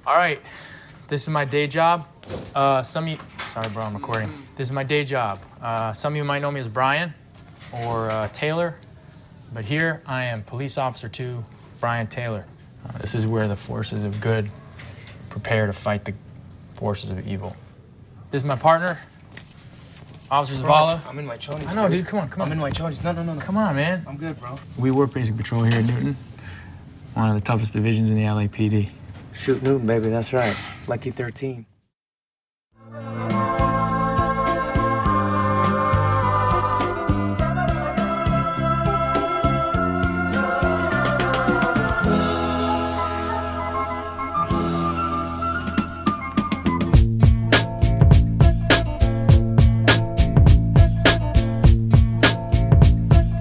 All right, this is my day job. Sorry, bro, I'm recording. This is my day job. Some of you might know me as Brian or Taylor, but here I am, Police Officer 2, Brian Taylor. This is where the forces of good prepare to fight the forces of evil. This is my partner, Officer Zavala. I'm in my chonies. I know, dude. Come on. I'm in my chonies. No. Come on, man. I'm good, bro. We work basic patrol here at Newton. One of the toughest divisions in the LAPD. Shoot Newton, baby. That's right. Lucky 13.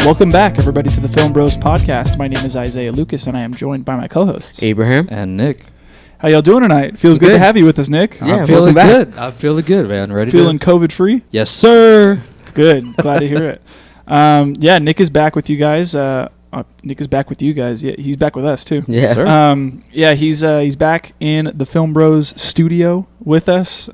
Welcome back, everybody, to the Film Bros podcast. My name is Isaiah Lucas, and I am joined by my co-hosts, Abraham and Nick. How y'all doing tonight? Feels good to have you with us, Nick. Yeah, I'm feeling good. I'm feeling good, man. Ready? Feeling COVID-free? Yes, sir. Good. Glad to hear it. Yeah, Nick is back with you guys. Nick is back with you guys. Yeah, he's back with us too. Yeah, sir. Yeah, he's back in the Film Bros studio with us.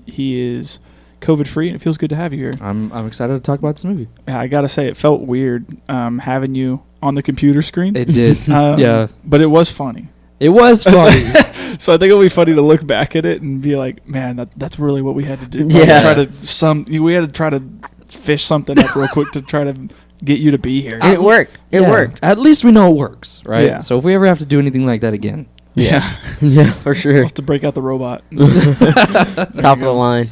He is COVID-free, and it feels good to have you here. I'm excited to talk about this movie. Yeah, I gotta say, it felt weird having you on the computer screen. It did. Yeah, but it was funny. It was funny. So I think it'll be funny to look back at it and be like, man, that's really what we had to do. Yeah. We had to try to fish something up real quick to try to get you to be here. And it worked. It worked. At least we know it works, right? Yeah. So if we ever have to do anything like that again. Yeah. Yeah, for sure. We'll have to break out the robot. Top of the line.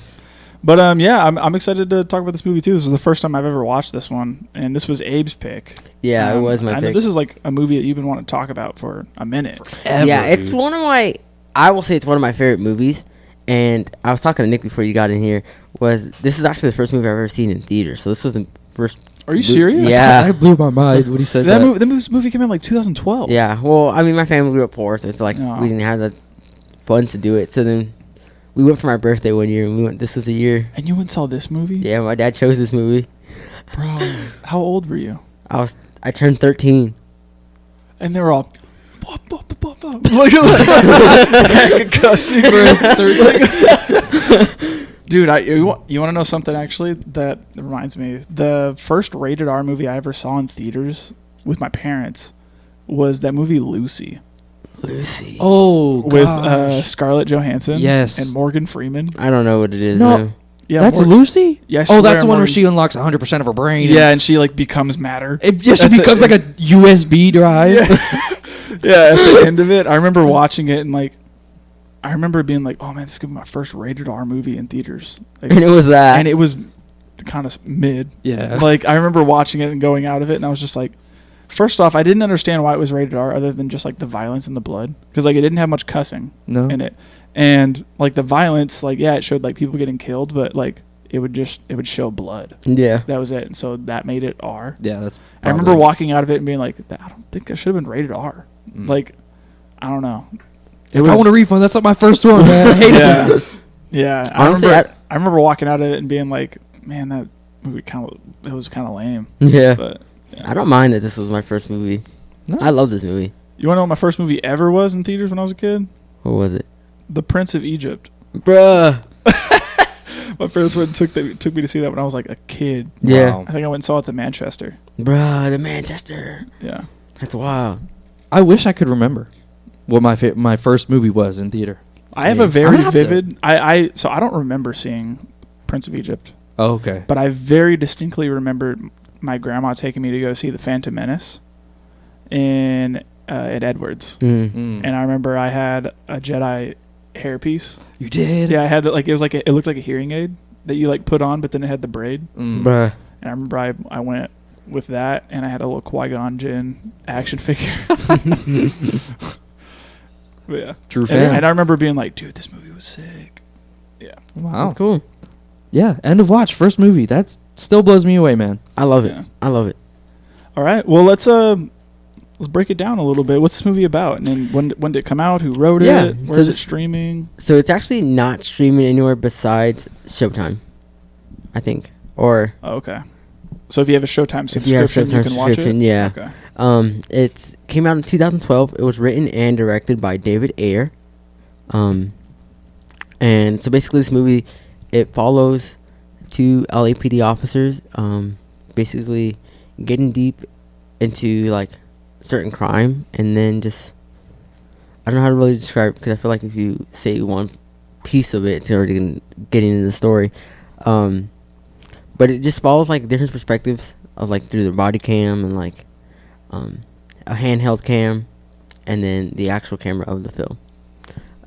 But yeah, I'm excited to talk about this movie too. This was the first time I've ever watched this one, and this was Abe's pick. Yeah, it was my pick. I know this is like a movie that you've been wanting to talk about for a minute. Yeah, it's one of my. I will say it's one of my favorite movies. And I was talking to Nick before you got in here. This is actually the first movie I've ever seen in theaters. So this was the first. Are you serious? Yeah, That blew my mind when he said that. That movie came out in like 2012. Yeah, well, I mean, my family grew up poor, so it's like we didn't have the funds to do it. So then we went for my birthday one year, and we went. This was the year. And you went and saw this movie? Yeah, my dad chose this movie. Bro, how old were you? I turned 13. And they were all. Look at that. Cussing, dude, you want to know something actually that reminds me? The first rated R movie I ever saw in theaters with my parents was that movie Lucy. Oh, with Scarlett Johansson. Yes. And Morgan Freeman. I don't know what it is. No. Yeah, that's Lucy? Yeah, oh, that's the one where she unlocks 100% of her brain. Yeah, and she like becomes matter. She becomes like a USB drive. Yeah, at the end of it, I remember watching it and like, I remember being like, "Oh man, this is gonna be my first rated R movie in theaters." Like, and it was that, and it was kind of mid. Yeah, like I remember watching it and going out of it, and I was just like, first off, I didn't understand why it was rated R, other than just like the violence and the blood, because like it didn't have much cussing in it, and like the violence, like yeah, it showed like people getting killed, but like it would show blood. Yeah, that was it, and so that made it R. Yeah, that's. I remember walking out of it and being like, I don't think that should have been rated R. Like, I don't know. I want a refund. That's not my first one, man. I hated it. Yeah. Honestly, I remember walking out of it and being like, man, that movie it was kind of lame. Yeah. But yeah. I don't mind that this was my first movie. No. I love this movie. You want to know what my first movie ever was in theaters when I was a kid? What was it? The Prince of Egypt. Bruh. My parents took me to see that when I was like a kid. Yeah. Wow. I think I went and saw it at the Manchester. Bruh, the Manchester. Yeah. That's wild. I wish I could remember what my first movie was in theater. I have a very vivid. So I don't remember seeing Prince of Egypt. Oh, okay. But I very distinctly remember my grandma taking me to go see The Phantom Menace at Edwards. And I remember I had a Jedi hairpiece. You did? Yeah, I had it looked like a hearing aid that you like put on, but then it had the braid. Bruh. And I remember I went with that, and I had a little Qui-Gon Jinn action figure. But yeah, true fan. And I remember being like, dude, this movie was sick. Yeah. Wow. That's cool. Yeah, end of watch, first movie. That still blows me away, man. I love it. Yeah. I love it. All right, well let's break it down a little bit. What's this movie about? And then when did it come out? Who wrote it? Where is it streaming? So it's actually not streaming anywhere besides Showtime, I think. Or okay. So if you have a Showtime subscription, you can watch it? Yeah. Okay. It came out in 2012. It was written and directed by David Ayer. And so basically this movie, it follows two LAPD officers basically getting deep into like certain crime, and then just I don't know how to really describe it, because I feel like if you say one piece of it, it's already getting into the story. But it just follows like different perspectives of like through the body cam and like a handheld cam, and then the actual camera of the film,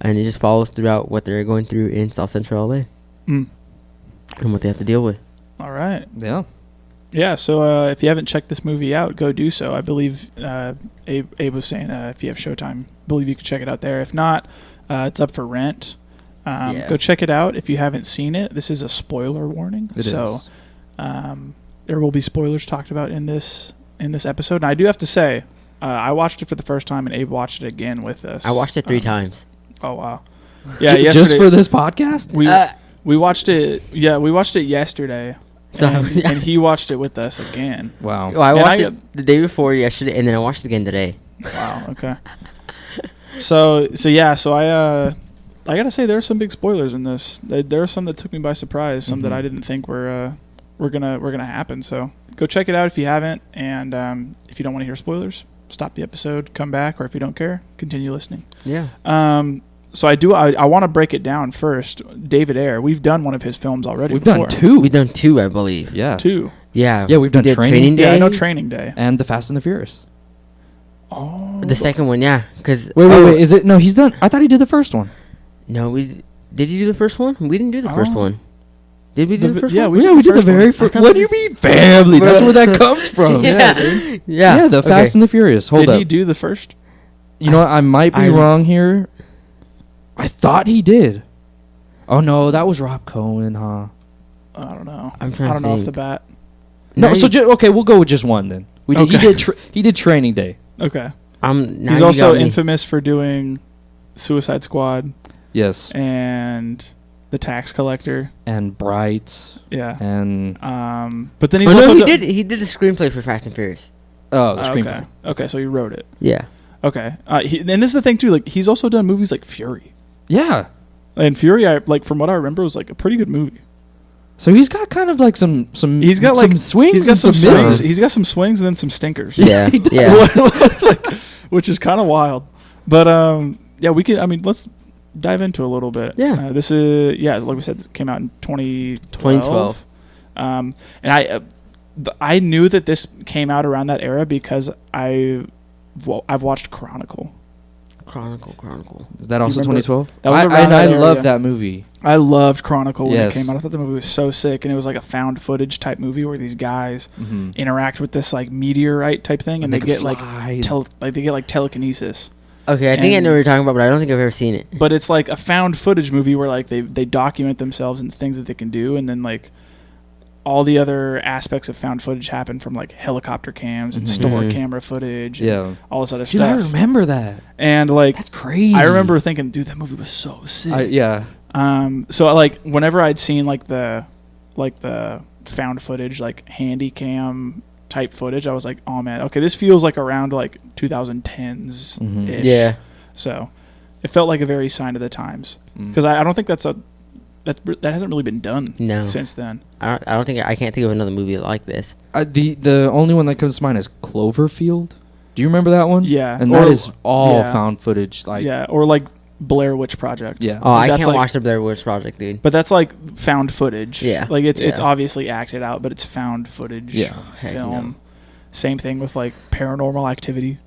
and it just follows throughout what they're going through in South Central LA and what they have to deal with. All right. Yeah. Yeah, so if you haven't checked this movie out, go do so. I believe Abe was saying if you have Showtime, I believe you could check it out there. If not, it's up for rent. Go check it out if you haven't seen it. This is a spoiler warning. It is. There will be spoilers talked about in this episode. And I do have to say, I watched it for the first time, and Abe watched it again with us. I watched it 3 times. Oh, wow. Yeah, Just yesterday, for this podcast? we watched it. Yeah, we watched it yesterday. So And he watched it with us again. Wow. Well, I And watched it the day before yesterday, and then I watched it again today. Wow. Okay. So I gotta say there are some big spoilers in this. There are some that took me by surprise. Some that I didn't think were gonna happen. So go check it out if you haven't. And if you don't want to hear spoilers, stop the episode, come back, or if you don't care, continue listening. Yeah. So I want to break it down first. David Ayer, we've done one of his films already. We've before. done 2. We've done 2, I believe. Yeah. 2. Yeah. Yeah, we've done did Training Day. Yeah, I know Training Day. And The Fast and the Furious. Oh. The second one, yeah. Cause Wait. Is it? No, he's done. I thought he did the first one. No, did you do the first one? We didn't do the first one. Did we do the first yeah, one? we We did the first one. very first. I What thought do you we mean family? That's where that comes from. Yeah. dude. Yeah. The Fast and the Furious. Hold Did up. he do the first? You know what? I might be I- wrong here. I thought he did. Oh no, that was Rob Cohen, huh? I don't know. I'm trying I to don't know off the think. bat. No, Now so you- okay, we'll go with just one then. We did. Okay. He did Training Day. Okay. now He's you also got me. infamous for doing Suicide Squad Yes, and The Tax Collector. and Bright, Yeah. and But then he's Oh, also no, he done- did. He did a screenplay for Fast and Furious. the Okay. screenplay. Okay, so he wrote it. Yeah. Okay. And this is the thing too. Like he's also done movies like Fury. Yeah. And Fury, from what I remember, was like a pretty good movie. So he's got kind of like some. He's got some like swings. He's got and some swings. misses. He's got some swings and then some stinkers. Yeah. he does. Yeah. Which is kind of wild. But yeah, we can. I mean, let's dive into a little bit. Yeah. This is like we said, it came out in 2012. And I knew that this came out around that era because I've watched Chronicle. Chronicle. Is that also You remember- 2012? That was around I that area. love that movie. I loved Chronicle when Yes. it came out. I thought the movie was so sick, and it was like a found footage type movie where these guys interact with this like meteorite type thing, and they get like they get like telekinesis. Okay, I think I know what you're talking about, but I don't think I've ever seen it. But it's like a found footage movie where like they document themselves and things that they can do, and then like all the other aspects of found footage happen from like helicopter cams and store camera footage and all this other Dude, I stuff. remember that. And like That's crazy. I remember thinking, dude, that movie was so sick. Yeah. So like whenever I'd seen like the found footage, like handy cam type footage, I was like, oh man, okay, this feels like around like 2010s ish. Yeah. So it felt like a very sign of the times because I don't think that hasn't really been done since then. I can't think of another movie like this. The only one that comes to mind is Cloverfield. Do you remember that one? Yeah. And Or- that is all yeah. found footage. Like Yeah, or like Blair Witch Project. Yeah. Oh, I That's can't like- watch the Blair Witch Project, dude. But that's like found footage. Yeah. Like it's Yeah. obviously acted out, but it's found footage Yeah. Heck film. no. Same thing with like Paranormal Activity.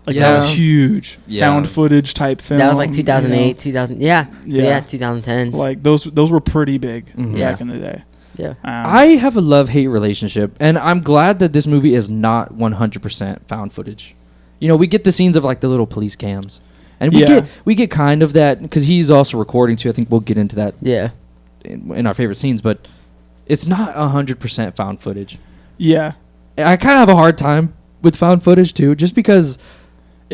Like Yeah. that was huge. Yeah. Found footage type film. That was like you 2008, know? 2000. Yeah. Yeah. Yeah, 2010. Like those were pretty big Yeah. back in the day. Yeah. I have a love-hate relationship, and I'm glad that this movie is not 100% found footage. You know, we get the scenes of like the little police cams, and we get kind of that because he's also recording too. I think we'll get into that Yeah. in our favorite scenes, but it's not 100% found footage. Yeah. I kind of have a hard time with found footage too, just because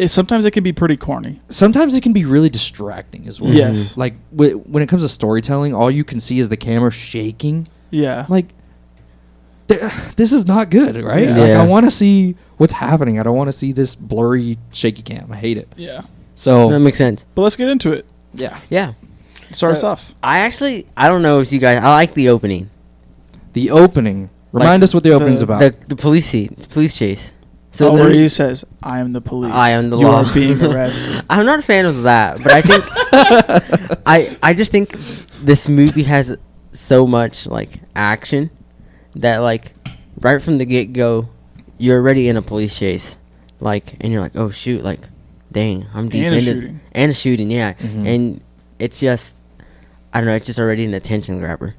Sometimes it can be pretty corny. sometimes it can be really distracting as well. Yes. Like when it comes to storytelling, all you can see is the camera shaking. Yeah. Like this is not good, right? Yeah. Like Yeah. I want to see what's happening. I don't want to see this blurry, shaky cam. I hate it. Yeah. So That makes sense. But let's get into it. Yeah. Yeah. Start us So, off. I don't know if you guys. I like the opening. The opening. Remind us what the opening's about. The police chase. So So where there- he says, "I am the police. I am the you law." are being arrested." I'm not a fan of that, but I think I just think this movie has so much like action that like right from the get go, you're already in a police chase, like, and you're like, oh shoot, like, dang, I'm deep And a into shooting. and a shooting, yeah, Mhm. and it's just, I don't know, it's just already an attention grabber.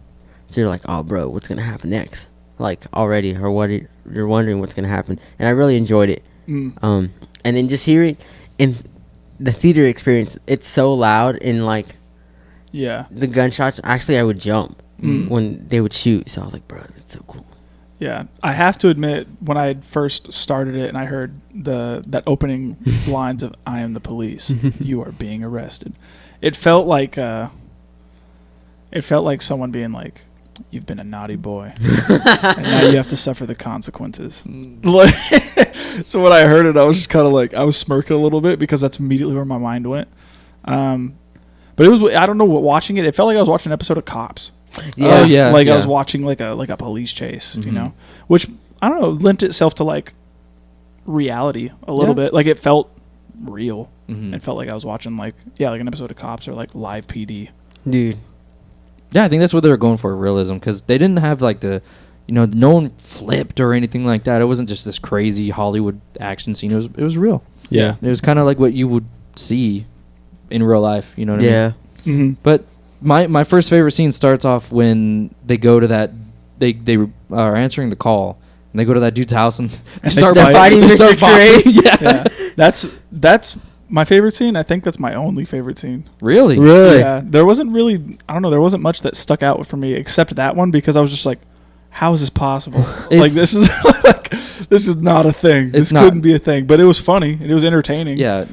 So you're like, oh bro, what's gonna happen next? Like already, or you're wondering what's gonna happen, and I really enjoyed it. Mm. And then just hearing in the theater experience, it's so loud and like Yeah. the gunshots. Actually, I would jump Mm. when they would shoot. So I was like, bro, that's so cool. Yeah, I have to admit, when I had first started it and I heard that opening lines of "I am the police, you are being arrested," it felt like someone being like, "You've been a naughty boy, and now you have to suffer the consequences." Like, so when I heard it, I was just kind of like, I was smirking a little bit because that's immediately where my mind went. But it was, I don't know what, watching it felt like I was watching an episode of Cops. Oh, yeah. Like yeah. I was watching like a police chase, you Mhm. know, which I don't know, lent itself to like reality a little Yeah. bit. Like it felt real. Mhm. It felt like I was watching like an episode of Cops or like live PD. Dude. Yeah, I think that's what they were going for, realism, because they didn't have like no one flipped or anything like that. It wasn't just this crazy Hollywood action scene. It was real. Yeah. It was kind of like what you would see in real life. You know what I mean? Yeah. Mm-hmm. But my first favorite scene starts off when they go to that they are answering the call and they go to that dude's house and they start they're fighting they Mr. start boxing. Yeah. Yeah, that's my favorite scene. I think that's my only favorite scene. Really? Really? Yeah, there wasn't really, I don't know, there wasn't much that stuck out for me except that one because I was just like, how is this possible? Like this is like, this is not a thing. This not. couldn't be a thing. But it was funny and it was entertaining. Yeah.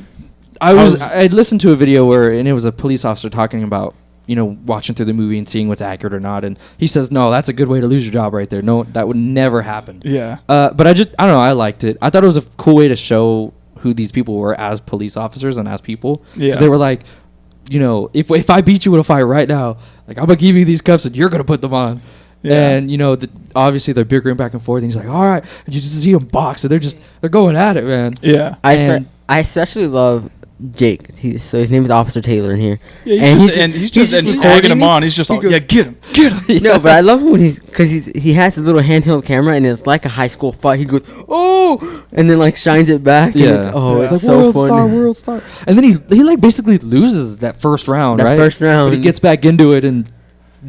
I listened to a video and it was a police officer talking about, watching through the movie and seeing what's accurate or not, and he says, no, that's a good way to lose your job right there. No, that would never happen. Yeah. But I don't know, I liked it. I thought it was a cool way to show who these people were as police officers and as people. Yeah. 'Cause they were like, if I beat you in a fight right now, like, I'm gonna give you these cuffs and you're gonna put them on. Yeah. And obviously they're bickering back and forth, and he's like, all right, and you just see them box, and they're going at it, man. Yeah. And- I especially love Jake. So his name is Officer Taylor in here. Yeah, And he's just recording egging him me. on. He's just He like, goes- yeah, get him. No, but I love him when he has a little handheld camera and it's like a high school fight. He goes, oh, and then like shines it back. And Yeah. it's, It's like, so funny. world star. And then he like basically loses that first round, That right? first round. But he gets back into it, and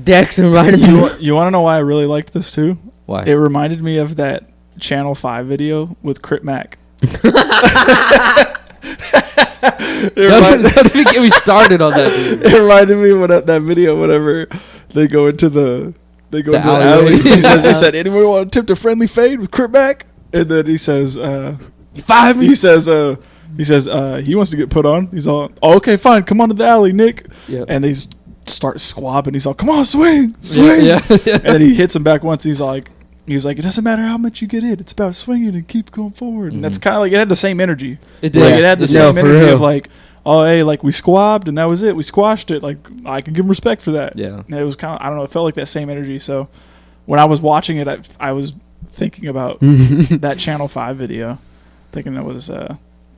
Decks him right in the You want to know why I really liked this too? why? It reminded me of that Channel 5 video with Crip Mac. Don't even get me started on that. Dude. It reminded me of that video whenever they go into the alleyway. alley. He said, anyone want to attempt a friendly fade with Crip Mac? And then he says, You fired me. he says he wants to get put on. He's all, oh, okay, fine, come on to the alley, Nick. Yep. And they start squabbing. He's all, come on, swing. Yeah. And then he hits him back once. He's like, it doesn't matter how much you get hit. It's about swinging and keep going forward. And that's kind of like, it had the same energy. It Like, did. it had the No, same for energy real. of like, oh, hey, like we squabbed and that was it. We squashed it. Like, I can give him respect for that. Yeah. And it was kind of, I don't know, it felt like that same energy. So when I was watching it, I was thinking about that Channel 5 video, thinking there was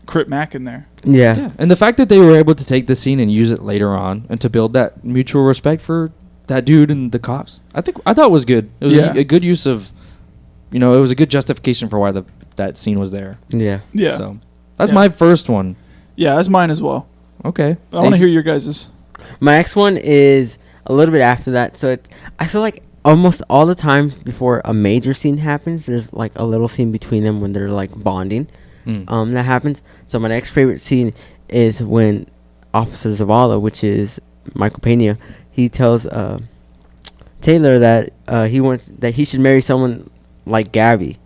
Crip Mac in there. Yeah. Yeah. And the fact that they were able to take the scene and use it later on and to build that mutual respect for that dude and the cops, I thought was good. It was a good use of, it was a good justification for why that scene was there. Yeah. Yeah. So that's Yeah. my first one. Yeah, that's mine as well. Okay. I want to hear your guys's. My next one is a little bit after that. So I feel like almost all the times before a major scene happens, there's like a little scene between them when they're like bonding. That happens. So my next favorite scene is when Officer Zavala, which is Michael Pena, he tells Taylor that he should marry someone like Gabby.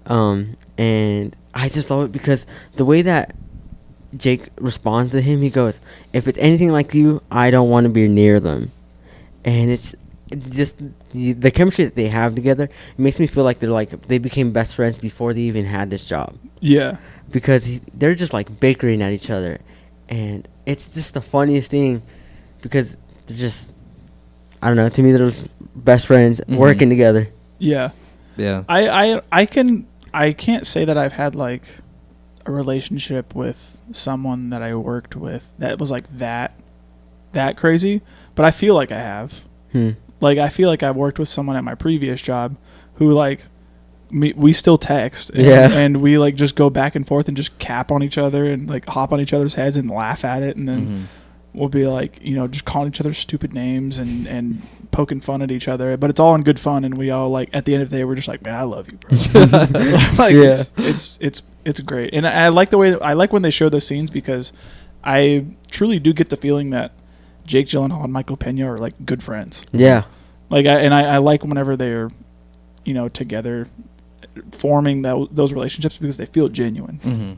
And I just love it because the way that Jake responds to him, he goes, if it's anything like you, I don't want to be near them. And it's just the chemistry that they have together, it makes me feel like they became best friends before they even had this job. Yeah. Because they're just like bickering at each other. and it's just the funniest thing because they're just, I don't know. To me, they're just best friends working together. Yeah. Yeah. I can't say that I've had like a relationship with someone that I worked with that was like that crazy, but I feel like I have. Like I feel like I've worked with someone at my previous job who like we still text and we like just go back and forth and just cap on each other and like hop on each other's heads and laugh at it, and then we'll be like, you know, just calling each other stupid names and poking fun at each other, but it's all in good fun, and we all like at the end of the day we're just like, man, I love you, bro. Like it's great, and I like when they show those scenes because I truly do get the feeling that Jake Gyllenhaal and Michael Pena are like good friends. Yeah, like I like whenever they're, you know, together forming those relationships because they feel genuine.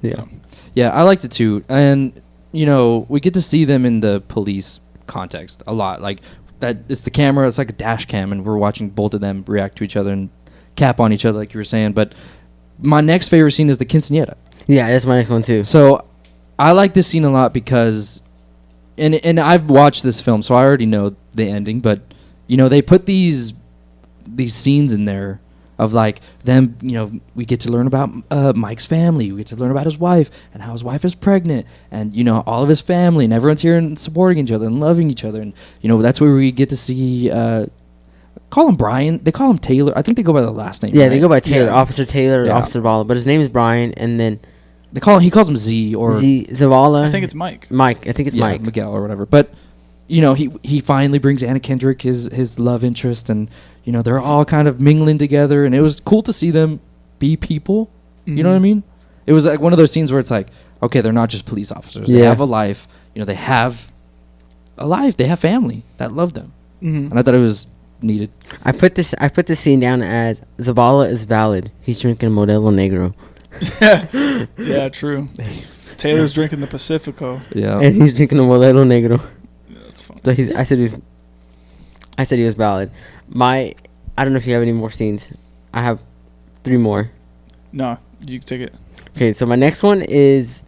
Yeah, I liked it too, and you know, we get to see them in the police context a lot. Like that, it's the camera, it's like a dash cam, and we're watching both of them react to each other and cap on each other, like you were saying. But my next favorite scene is the quinceañera. Yeah, that's my next one too. So I like this scene a lot because, and I've watched this film, so I already know the ending. But you know, they put these scenes in there of like them, you know, we get to learn about Mike's family, we get to learn about his wife and how his wife is pregnant, and you know, all of his family, and everyone's here and supporting each other and loving each other, and you know, that's where we get to see call him Brian, they call him Taylor, I think they go by the last name. Yeah, right? They go by Taylor, Officer Taylor, or Officer Zavala, but his name is Brian, and then he calls him Z or Zavala. I think it's Mike. I think it's Mike Miguel or whatever. But you know, he finally brings Anna Kendrick, his love interest, and you know, they're all kind of mingling together, and it was cool to see them be people. You know what I mean? It was like one of those scenes where it's like, okay, they're not just police officers. They have a life. You know, they have a life. They have family that love them. And I thought it was needed. I put this scene down as Zavala is valid. He's drinking Modelo Negro. Yeah, true. Taylor's drinking the Pacifico. Yeah, and he's drinking a Modelo Negro. Yeah, that's fun. So I said he was valid. I don't know if you have any more scenes. I have 3 more. No, you can take it. Okay, so my next one is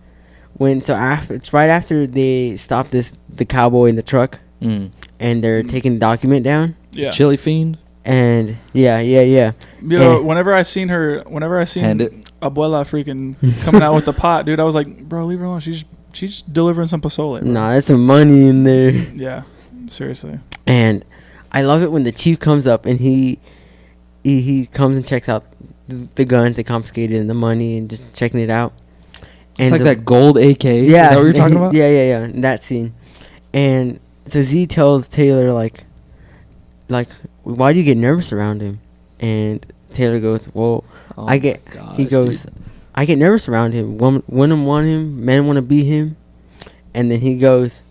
it's right after they stop the cowboy in the truck, and they're taking the document down. Yeah, Chili Fiend. And yeah. You know, whenever I seen Abuela freaking coming out with the pot, dude, I was like, bro, leave her alone. She's delivering some pozole. Bro. Nah, there's some money in there. Yeah, seriously. And I love it when the chief comes up and he comes and checks out the guns they confiscated and the money and just checking it out. And it's like that gold AK. Yeah, is that what you're talking about? Yeah. That scene. And so Z tells Taylor like, why do you get nervous around him? And Taylor goes, well, I get nervous around him. Women want him, men want to be him. And then he goes,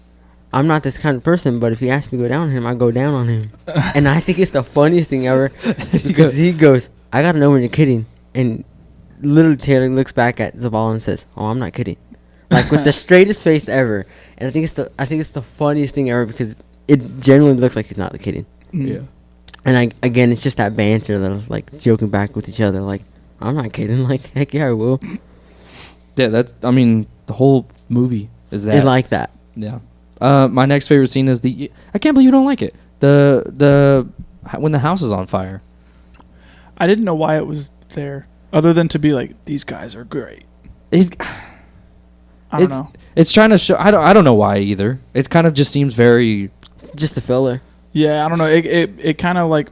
I'm not this kind of person, but if he asks me to go down on him, I go down on him. And I think it's the funniest thing ever because he goes, I got to know when you're kidding. And literally Taylor looks back at Zavala and says, oh, I'm not kidding. Like with the straightest face ever. And I think it's the funniest thing ever because it genuinely looks like he's not kidding. Yeah. And again, it's just that banter that was like joking back with each other. Like, I'm not kidding. Like, heck yeah, I will. Yeah, the whole movie is that. It's like that. Yeah. My next favorite scene is I can't believe you don't like it. When the house is on fire. I didn't know why it was there, other than to be like, these guys are great. I don't know. It's trying to show. I don't know why either. It kind of just seems very just a filler. Yeah, I don't know. It kind of like,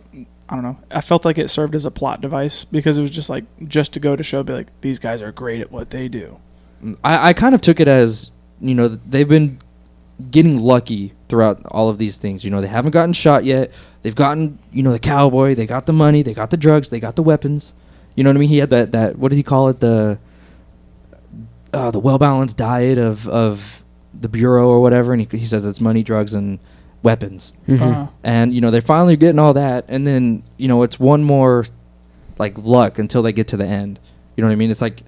I don't know. I felt like it served as a plot device because it was just like just to go to show, be like, these guys are great at what they do. I kind of took it as, you know, they've been getting lucky throughout all of these things. You know, they haven't gotten shot yet. They've gotten, you know, the cowboy. They got the money. They got the drugs. They got the weapons. You know what I mean? He had that what did he call it? The well-balanced diet of the Bureau or whatever. And he says it's money, drugs, and weapons. And, you know, they're finally getting all that. And then, you know, it's one more, like, luck until they get to the end. You know what I mean? It's like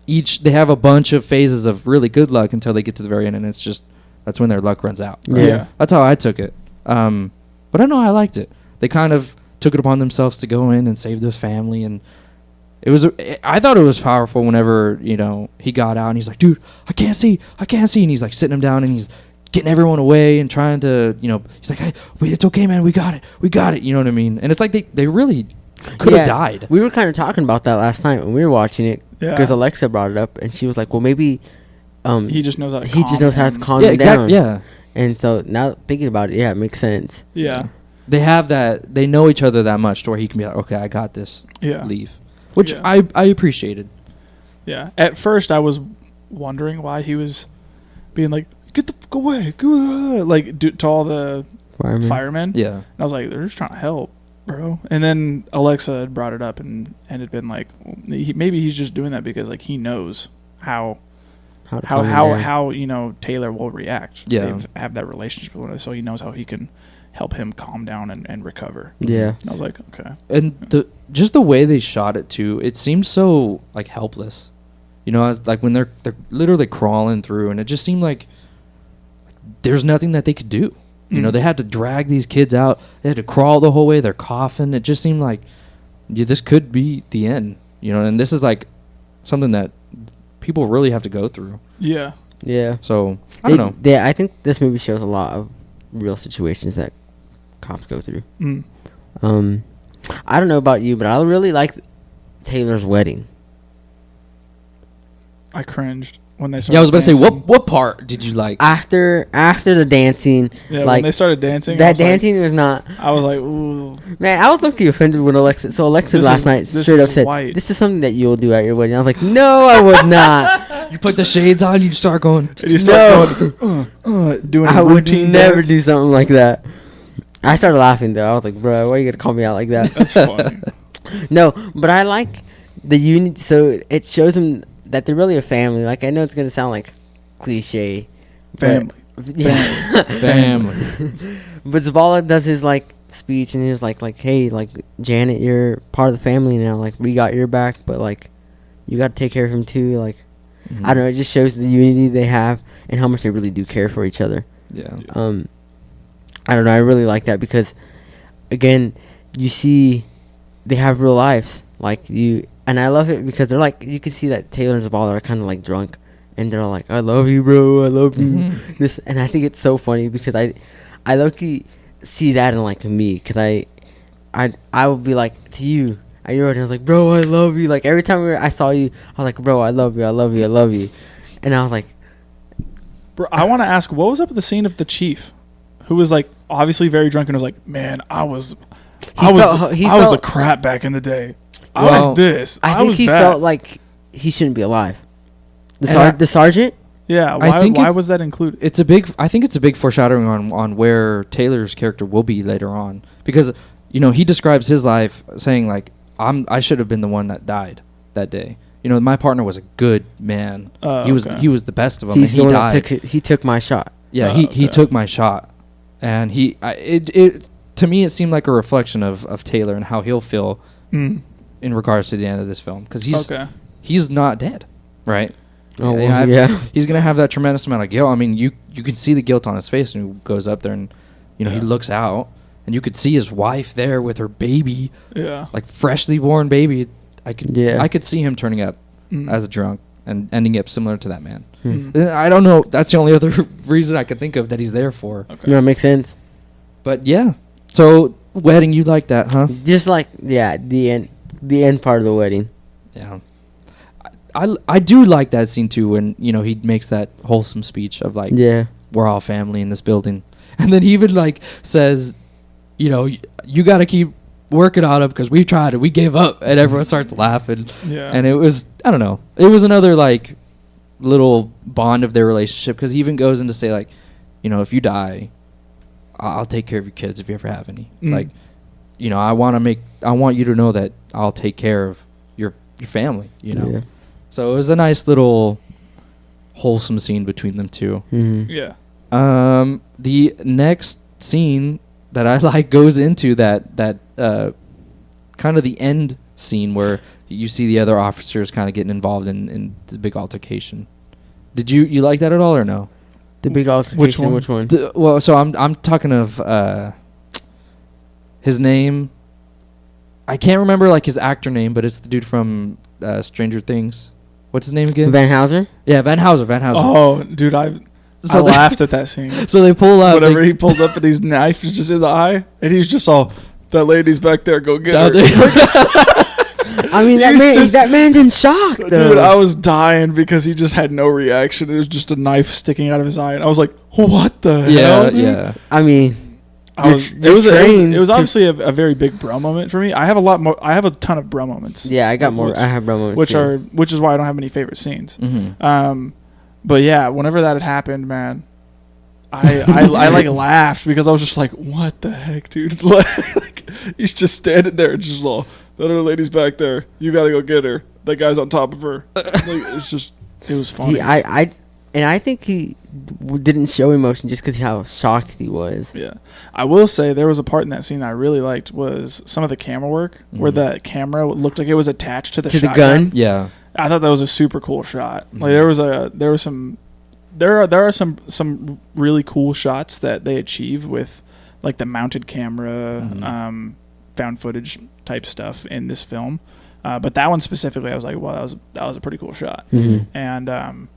they have a bunch of phases of really good luck until they get to the very end. And it's just, that's when their luck runs out. Right? Yeah. That's how I took it. But I know I liked it. They kind of took it upon themselves to go in and save this family. And I thought it was powerful whenever, you know, he got out and he's like, dude, I can't see. And he's like sitting him down and he's getting everyone away and trying to, you know, he's like, hey, it's okay, man. We got it. You know what I mean? And it's like they really could have died. We were kind of talking about that last night when we were watching it because Alexa brought it up and she was like, well, maybe he just knows how to calm him down. Yeah. And so now thinking about it, it makes sense. Yeah. They have that. They know each other that much to where he can be like, okay, I got this. Yeah. Leave. Which I appreciated. Yeah. At first, I was wondering why he was being like, get the fuck away. Like, to all the firemen. Yeah. And I was like, they're just trying to help, bro. And then Alexa had brought it up and had been like, maybe he's just doing that because, like, he knows how you know, Taylor will react. Yeah. They have that relationship with him, so he knows how he can help him calm down and recover. Yeah. And I was like, okay. And just the way they shot it too, it seemed so like helpless. You know, as like when they're literally crawling through, and it just seemed like there's nothing that they could do. You know, they had to drag these kids out. They had to crawl the whole way. They're coughing. It just seemed like this could be the end. You know, and this is like something that people really have to go through. Yeah. So I don't know. Yeah, I think this movie shows a lot of real situations that cops go through. I don't know about you, but I really like Taylor's wedding. I cringed when they started. Yeah, I was about dancing. to say, what part did you like? After the dancing, Yeah, like when they started dancing, that dancing was not. I was like, ooh. Man, I was low-key offended when Alexa. So Alexa last night straight up said, "This is something that you'll do at your wedding." I was like, "No, I would not." You put the shades on, you start going. And you start going, doing. I would routine never dance. do something like that. I started laughing though. I was like, "Bro, why are you gonna call me out like that?" That's funny. No, but I like the unity. So it shows them that they're really a family. Like, I know it's gonna sound like cliche, Family. Yeah. Family. But Zavala does his like speech and he's like, hey, like Janet, you're part of the family now. Like, we got your back, but like you got to take care of him too. Like, I don't know. It just shows the unity they have and how much they really do care for each other. Yeah. I don't know. I really like that because, again, you see, they have real lives. Like and I love it because they're like, you can see that Taylor and Zavala are kind of like drunk, and they're like, "I love you, bro. I love you." This, and I think it's so funny because I low-key see that in like me because I would be like to you at your wedding, I was like, "Bro, I love you." Like every time I saw you, I was like, "Bro, I love you. I love you. I love you," and I was like, Bro, I want to ask, what was up with the scene of the chief, who was like obviously very drunk and was like, "Man, I was the crap back in the day. I was this. I think was he that." felt like he shouldn't be alive. The sergeant. Yeah, why was that included? I think it's a big foreshadowing on where Taylor's character will be later on, because you know he describes his life saying like I should have been the one that died that day. You know, my partner was a good man. He was the best of them, and he died. He took my shot. Yeah, he took my shot, and to me it seemed like a reflection of Taylor and how he'll feel in regards to the end of this film, because he's not dead, right? Oh, well, yeah. He's gonna have that tremendous amount of guilt. I mean, you can see the guilt on his face, and he goes up there, and he looks out, and you could see his wife there with her baby, like freshly born baby. I could see him turning up as a drunk and ending up similar to that man. I don't know. That's the only other reason I could think of that he's there for. Okay. No, it makes sense. But yeah, so wedding, you like that, huh? Just like the end part of the wedding. Yeah. I do like that scene too, when he makes that wholesome speech of like, we're all family in this building, and then he even like says, you got to keep working on it because we tried it, we gave up, and everyone starts laughing. Yeah. And it was, I don't know, it was another like little bond of their relationship, because he even goes in to say like, if you die, I'll take care of your kids if you ever have any. Like, I want you to know that I'll take care of your family. Yeah. So it was a nice little wholesome scene between them two. Yeah. The next scene that I like goes into that kind of the end scene where you see the other officers kind of getting involved in the big altercation. Did you like that at all or no? The big altercation. Which one? So I'm talking of his name. I can't remember like his actor name, but it's the dude from Stranger Things. What's his name again? Van Houser? Yeah, Van Houser. Oh, dude, I laughed at that scene. So they pull up. Whenever he pulled up with these knives just in the eye, and he's just all, that lady's back there, go get her. I mean, that man's in shock, though. Dude, I was dying because he just had no reaction. It was just a knife sticking out of his eye, and I was like, "What the hell?" Dude? Yeah. I mean, it was obviously a very big bro moment for me. I have a lot more. I have a ton of bro moments. Yeah, I got more. I have bro moments, which is why I don't have any favorite scenes. Mm-hmm. But yeah, whenever that had happened, man, I like laughed because I was just like, "What the heck, dude?" Like he's just standing there, just all, that other lady's back there. You gotta go get her. That guy's on top of her. Like, it was funny. I think he didn't show emotion just because how shocked he was. Yeah, I will say there was a part in that scene that I really liked was some of the camera work where the camera looked like it was attached to the gun. Yeah, I thought that was a super cool shot. Like there are some really cool shots that they achieve with like the mounted camera, found footage type stuff in this film. But that one specifically, I was like, wow, that was a pretty cool shot. And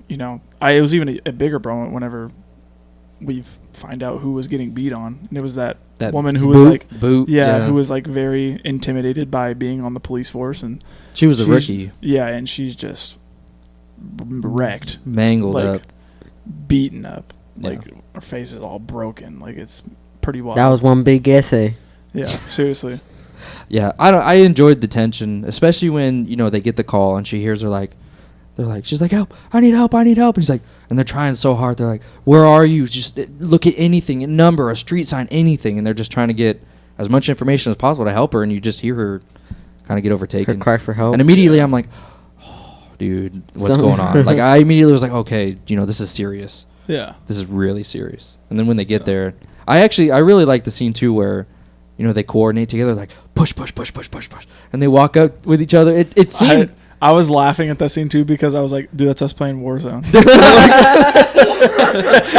you know, it was even a bigger moment whenever we find out who was getting beat on, and it was that woman who was like, who was like very intimidated by being on the police force, and she was a rookie. Yeah, and she's just wrecked, mangled like, up, beaten up, like her face is all broken. Like it's pretty wild. That was one big essay. Yeah, seriously. Yeah, I enjoyed the tension, especially when, you know, they get the call and she hears she's like, help, I need help. And he's like, and they're trying so hard. They're like, where are you? Just look at anything, a number, a street sign, anything. And they're just trying to get as much information as possible to help her. And you just hear her kind of get overtaken. Her cry for help. And immediately I'm like, oh, dude, what's going on? Like, I immediately was like, okay, you know, this is serious. Yeah. This is really serious. And then when they get there, I really like the scene too where, you know, they coordinate together, like push, and they walk out with each other. It seemed. I was laughing at that scene too because I was like, dude, that's us playing Warzone.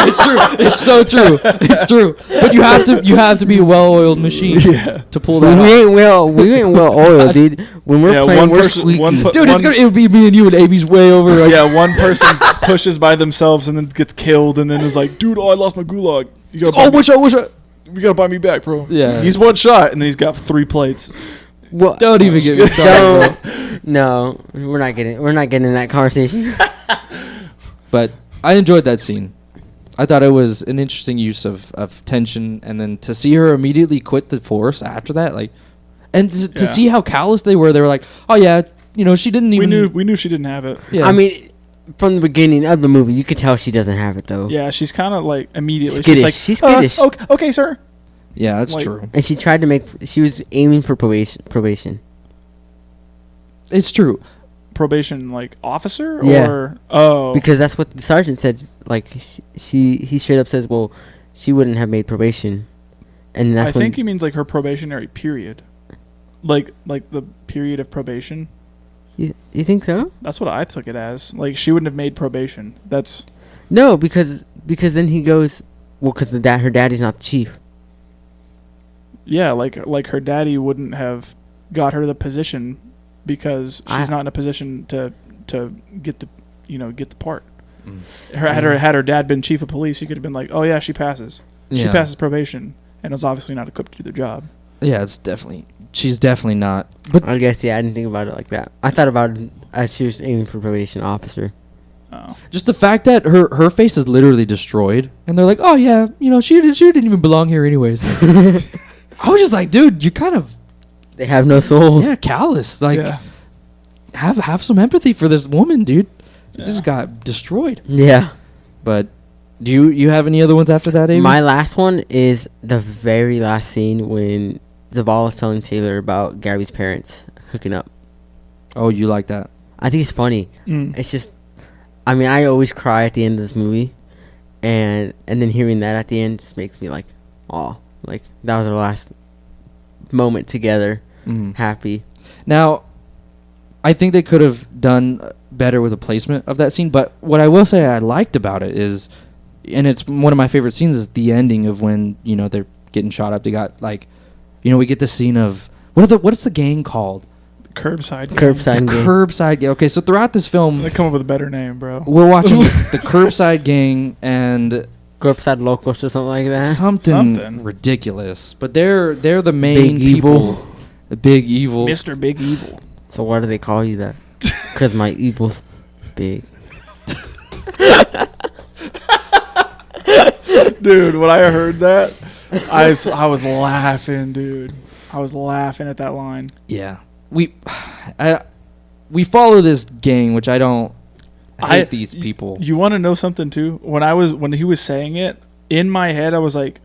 It's true. It's so true. It's true. But you have to be a well-oiled machine to pull that off. We ain't well oiled, dude. When we're playing, we're squeaky. Dude, it would be me and you and Amy's way over. Like, yeah, one person pushes by themselves and then gets killed, and then is like, dude, I lost my gulag. You gotta watch out. You gotta buy me back, bro. Yeah. He's one shot, and then he's got 3 plates. Well, don't even get me started, bro. No, we're not getting in that conversation. But I enjoyed that scene. I thought it was an interesting use of tension, and then to see her immediately quit the force after that, like, and to see how callous they were like, oh yeah, you know, she didn't even. We knew she didn't have it. Yeah. I mean, from the beginning of the movie, you could tell she doesn't have it though. Yeah, she's kind of like immediately. Skittish. She's skittish. Okay, sir. Yeah, that's true. And she tried to she was aiming for probation. It's true. Probation, like officer, Yeah. or because that's what the sergeant said. Like he straight up says, well, she wouldn't have made probation, and that's I think he means like her probationary period, like the period of probation. You think so? That's what I took it as. Like she wouldn't have made probation. That's no, because then he goes, well, because her daddy's not the chief. Yeah, like her daddy wouldn't have got her the position because she's not in a position to get the part. Had her dad been chief of police, he could have been like, oh yeah, she passes. She passes probation, and is obviously not equipped to do their job. Yeah, she's definitely not. But I guess I didn't think about it like that. I thought about it as she was aiming for probation officer. Oh. Just the fact that her face is literally destroyed, and they're like, oh yeah, you know, she didn't even belong here anyways. I was just like, dude, you kind of. They have no souls. Yeah, callous. Like, have some empathy for this woman, dude. She just got destroyed. Yeah. But do you have any other ones after that, Amy? My last one is the very last scene when Zavala's telling Taylor about Gabby's parents hooking up. Oh, you like that? I think it's funny. It's just, I mean, I always cry at the end of this movie, and then hearing that at the end just makes me like, oh, like that was our last moment together, happy. Now, I think they could have done better with the placement of that scene, but what I will say I liked about it is, and it's one of my favorite scenes, is the ending of when, you know, they're getting shot up. They got, like, you know, we get the scene of What is the gang called? Curbside. Curbside gang. Curbside gang. Okay, so throughout this film, They come up with a better name, bro. we're watching the Curbside gang and Curbside locals or something like that. something ridiculous. But they're the main Big people. Evil. The big evil. Mr. Big Evil. So why do they call you that? Because my evil's big. Dude, when I heard that, I was laughing, dude. I was laughing at that line. Yeah, we follow this gang, which I hate these people. You want to know something too? When he was saying it in my head, I was like,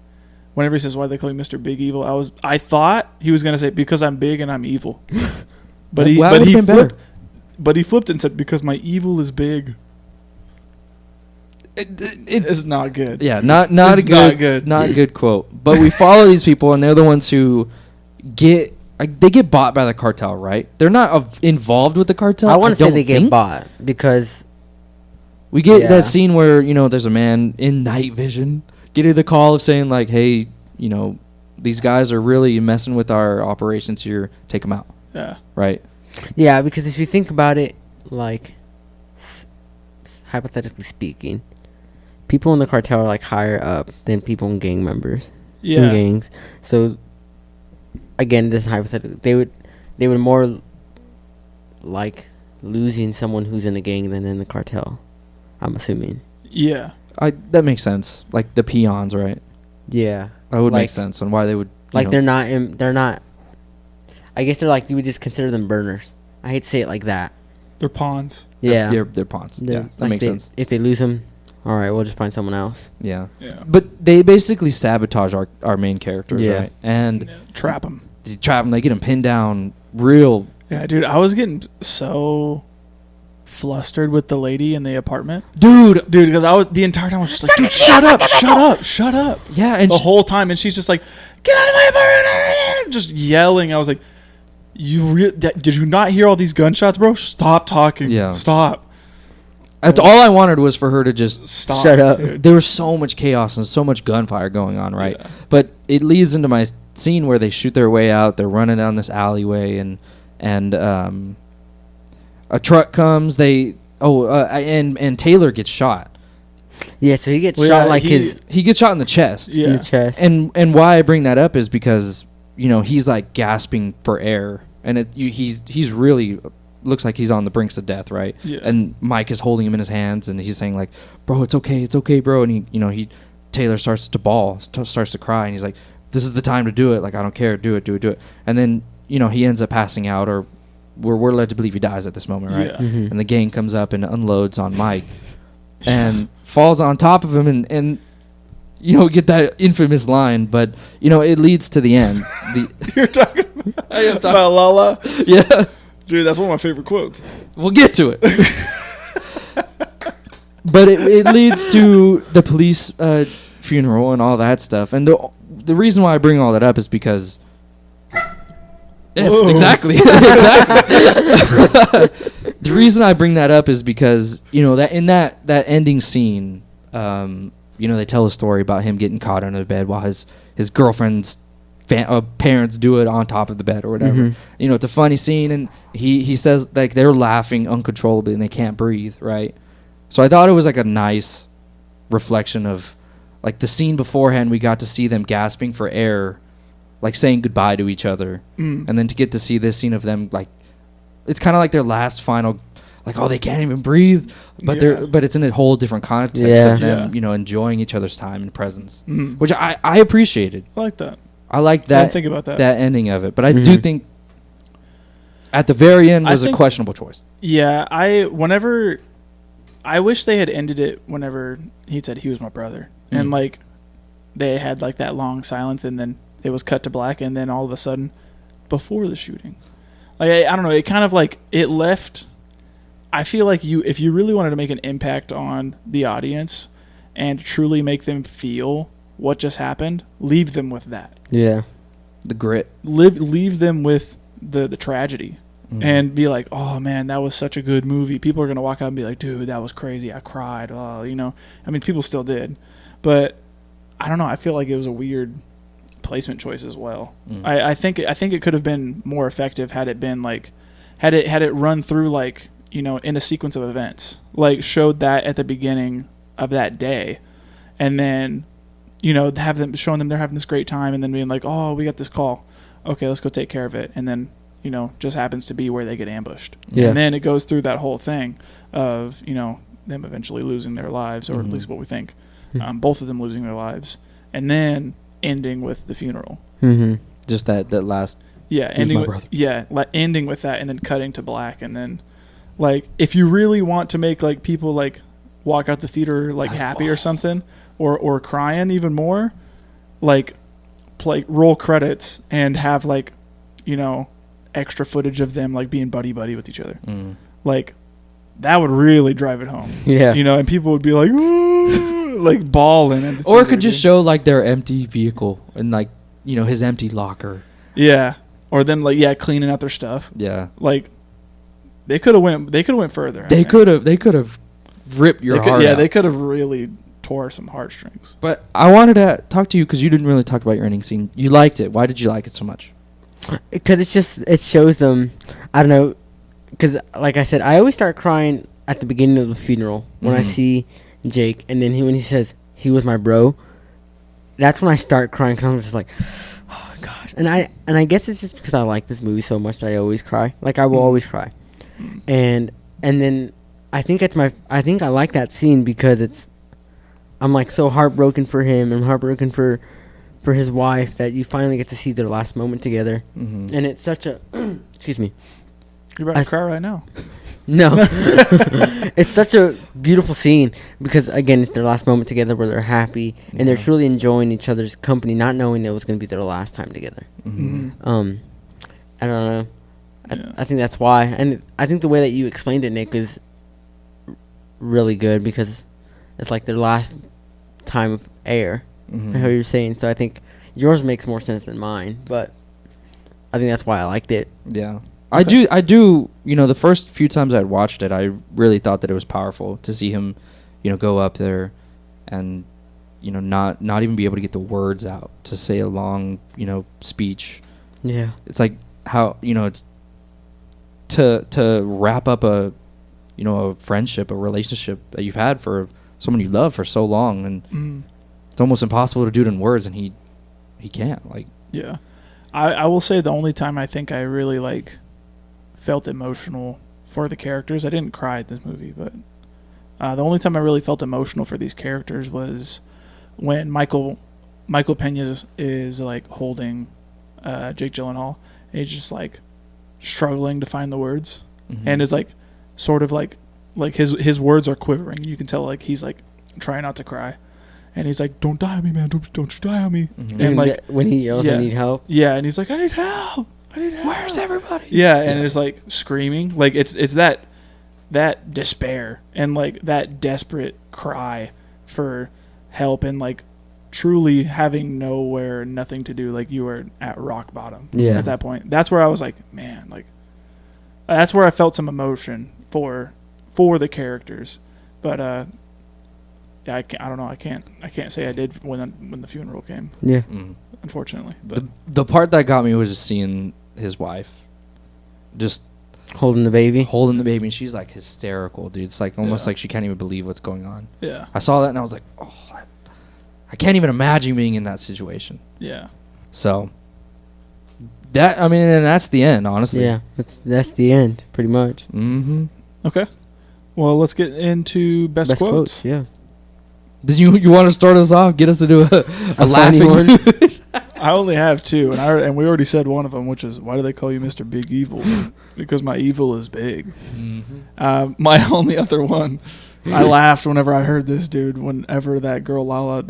whenever he says why they call you Mr. Big Evil, I thought he was gonna say because I'm big and I'm evil. But he flipped. But he flipped and said because my evil is big. It's not good. Yeah, not a good quote. But we follow these people, and they're the ones who get bought by the cartel, right? They're not involved with the cartel. I want to say they get bought because we get that scene where there's a man in night vision getting the call of saying like, "Hey, these guys are really messing with our operations here. Take them out." Yeah. Right. Yeah, because if you think about it, like hypothetically speaking, people in the cartel are like higher up than people in gang members. Yeah. In gangs. So again, this is hypothetical. They would more like losing someone who's in a gang than in the cartel. I'm assuming. Yeah. That makes sense. Like the peons, right? Yeah. That would make sense on why they would. They're not. I guess they're like you would just consider them burners. I hate to say it like that. They're pawns. Yeah. They're pawns. Yeah, that makes sense. If they lose them, all right, we'll just find someone else. Yeah. Yeah. But they basically sabotage our main characters, right? And trap them. They trap them. They get them pinned down real. Yeah, dude. I was getting so flustered with the lady in the apartment. Dude, because I was the entire time I was just like, dude, shut up. Yeah, and the whole time, and she's just like, get out of my apartment, just yelling. I was like, did you not hear all these gunshots, bro? Stop talking. Yeah. Stop. That's all I wanted was for her to just stop. Shut up. Dude. There was so much chaos and so much gunfire going on, right? Yeah. But it leads into my scene where they shoot their way out. They're running down this alleyway, and a truck comes. And Taylor gets shot. Yeah, so he gets shot he gets shot in the chest. Yeah. In the chest. And why I bring that up is because he's like gasping for air, and he's really looks like he's on the brinks of death, right? Yeah. And Mike is holding him in his hands, and he's saying like, "Bro, it's okay, bro." And Taylor starts to bawl, starts to cry, and he's like, "This is the time to do it. Like, I don't care, do it." And then he ends up passing out, or we're led to believe he dies at this moment, right? Yeah. Mm-hmm. And the gang comes up and unloads on Mike, and falls on top of him, and get that infamous line, but it leads to the end. You're talking about Lala? Yeah. Dude, that's one of my favorite quotes. We'll get to it. But it leads to the police funeral and all that stuff. And the reason why I bring all that up is because... Yes, exactly. The reason I bring that up is because, that in that ending scene, they tell a story about him getting caught under the bed while his girlfriend's parents do it on top of the bed or whatever. Mm-hmm. It's a funny scene, and he says like they're laughing uncontrollably and they can't breathe, right? So I thought it was like a nice reflection of like the scene beforehand. We got to see them gasping for air, like saying goodbye to each other, and then to get to see this scene of them like it's kind of like their last final, like, oh, they can't even breathe, but but it's in a whole different context of them, enjoying each other's time and presence, which I appreciated. I like that. I like that. I didn't think about that. That ending of it, but I do think at the very end was a questionable choice. Yeah, I wish they had ended it whenever he said he was my brother, and like they had like that long silence, and then it was cut to black, and then all of a sudden, before the shooting, like I don't know, it kind of like it left. I feel like if you really wanted to make an impact on the audience and truly make them feel what just happened, leave them with that. Yeah. The grit. Leave them with the tragedy. And be like, oh man, that was such a good movie. People are gonna walk out and be like, dude, that was crazy. I cried. I mean, people still did, but I don't know. I feel like it was a weird placement choice as well. I think it could have been more effective had it been like had it run through like, you know, in a sequence of events, like showed that at the beginning of that day, and then, you know, have them showing them they're having this great time, and then being like, oh, we got this call, okay, let's go take care of it, and then, you know, just happens to be where they get ambushed. Yeah. And then it goes through that whole thing of, you know, them eventually losing their lives, or at least what we think, both of them losing their lives, and then ending with the funeral. Just that last. Yeah, ending with that, and then cutting to black, and then, like, if you really want to make like people like walk out the theater like happy or something, or crying even more, like play roll credits and have like, you know, extra footage of them like being buddy with each other, like that would really drive it home. Yeah, you know, and people would be like, ooh, like bawling. Or it could just show like their empty vehicle and like, you know, his empty locker. Yeah, or them like cleaning out their stuff. Yeah, like they could have went further. They could have ripped your heart out. They could have really tore some heartstrings. But I wanted to talk to you because you didn't really talk about your ending scene. You liked it. Why did you like it so much? Because it shows them, I don't know, because like I said, I always start crying at the beginning of the funeral when I see Jake, and then when he says he was my bro, that's when I start crying, because I'm just like, oh gosh. And I guess it's just because I like this movie so much that I always cry. Like I will always cry. And then I think I like that scene because I'm like so heartbroken for him, and heartbroken for his wife, that you finally get to see their last moment together. And it's such a excuse me. You're about to cry right now. No. It's such a beautiful scene because, again, it's their last moment together where they're happy and they're truly enjoying each other's company, not knowing it was going to be their last time together. I don't know. I think that's why. And I think the way that you explained it, Nick, is really good because it's like their last time of air. How you're saying. So I think yours makes more sense than mine, but I think that's why I liked it. Yeah. Okay. I do, you know, the first few times I'd watched it, I really thought that it was powerful to see him, you know, go up there and, you know, not even be able to get the words out to say a long, you know, speech. Yeah. It's like how, you know, it's to wrap up a, you know, a friendship, a relationship that you've had for someone you love for so long, and it's almost impossible to do it in words, and he can't. Like, yeah. I will say the only time I think I really like felt emotional for the characters, I didn't cry at this movie, but the only time I really felt emotional for these characters was when Michael Pena is like holding Jake Gyllenhaal, and he's just like struggling to find the words, and is like sort of like his words are quivering. You can tell like he's like trying not to cry, and he's like, "Don't die on me, man! Don't you die on me!" And like when he yells, "I need help!" Yeah, and he's like, "I need help! Where's everybody?" Yeah, and it's like screaming, like it's that despair and like that desperate cry for help, and like truly having nothing to do, like you were at rock bottom. Yeah. At that point, that's where I was like, man, like that's where I felt some emotion for the characters, but yeah, I don't know. I can't say I did when the funeral came. Yeah. Unfortunately, but the part that got me was just seeing his wife, just holding the baby, and she's like hysterical, dude. It's like almost like she can't even believe what's going on. Yeah. I saw that and I was like, oh, I can't even imagine being in that situation. Yeah. So that, I mean, and that's the end, honestly. Yeah, that's the end, pretty much. Okay. Well, let's get into best quotes. Yeah. Did you want to start us off? Get us into a laughing one. I only have two, and we already said one of them, which is, why do they call you Mr. Big Evil? Because my evil is big. My only other one, I laughed whenever I heard this, dude. Whenever that girl Lala,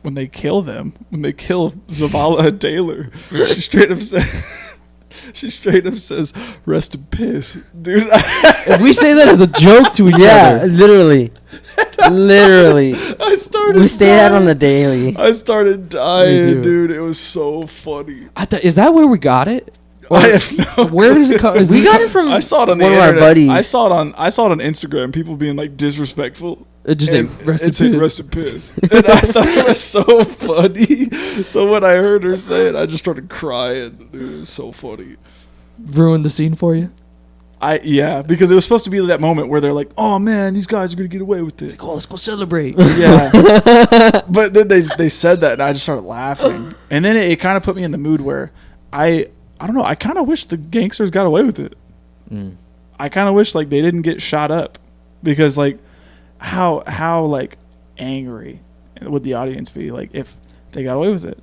when they kill Zavala and Taylor, she straight up says, "Rest in piss," dude. If we say that as a joke to each other. Yeah, literally. We stay that on the daily. I started dying, dude. It was so funny. Is that where we got it? Or I have no. Where does it come? We got it from I saw it on one the of our internet. buddies. I saw it on Instagram. People being like disrespectful, It just And said, rest in it said, peace. rest in piss. And I thought it was so funny. So when I heard her say it, I just started crying. It was so funny. Ruined the scene for you? Yeah, because it was supposed to be that moment where they're like, "Oh man, these guys are gonna get away with it." Like, oh, let's go celebrate. Yeah, but then they said that, and I just started laughing. And then it kind of put me in the mood where I don't know. I kind of wish the gangsters got away with it. I kind of wish like they didn't get shot up, because like how like angry would the audience be like if they got away with it?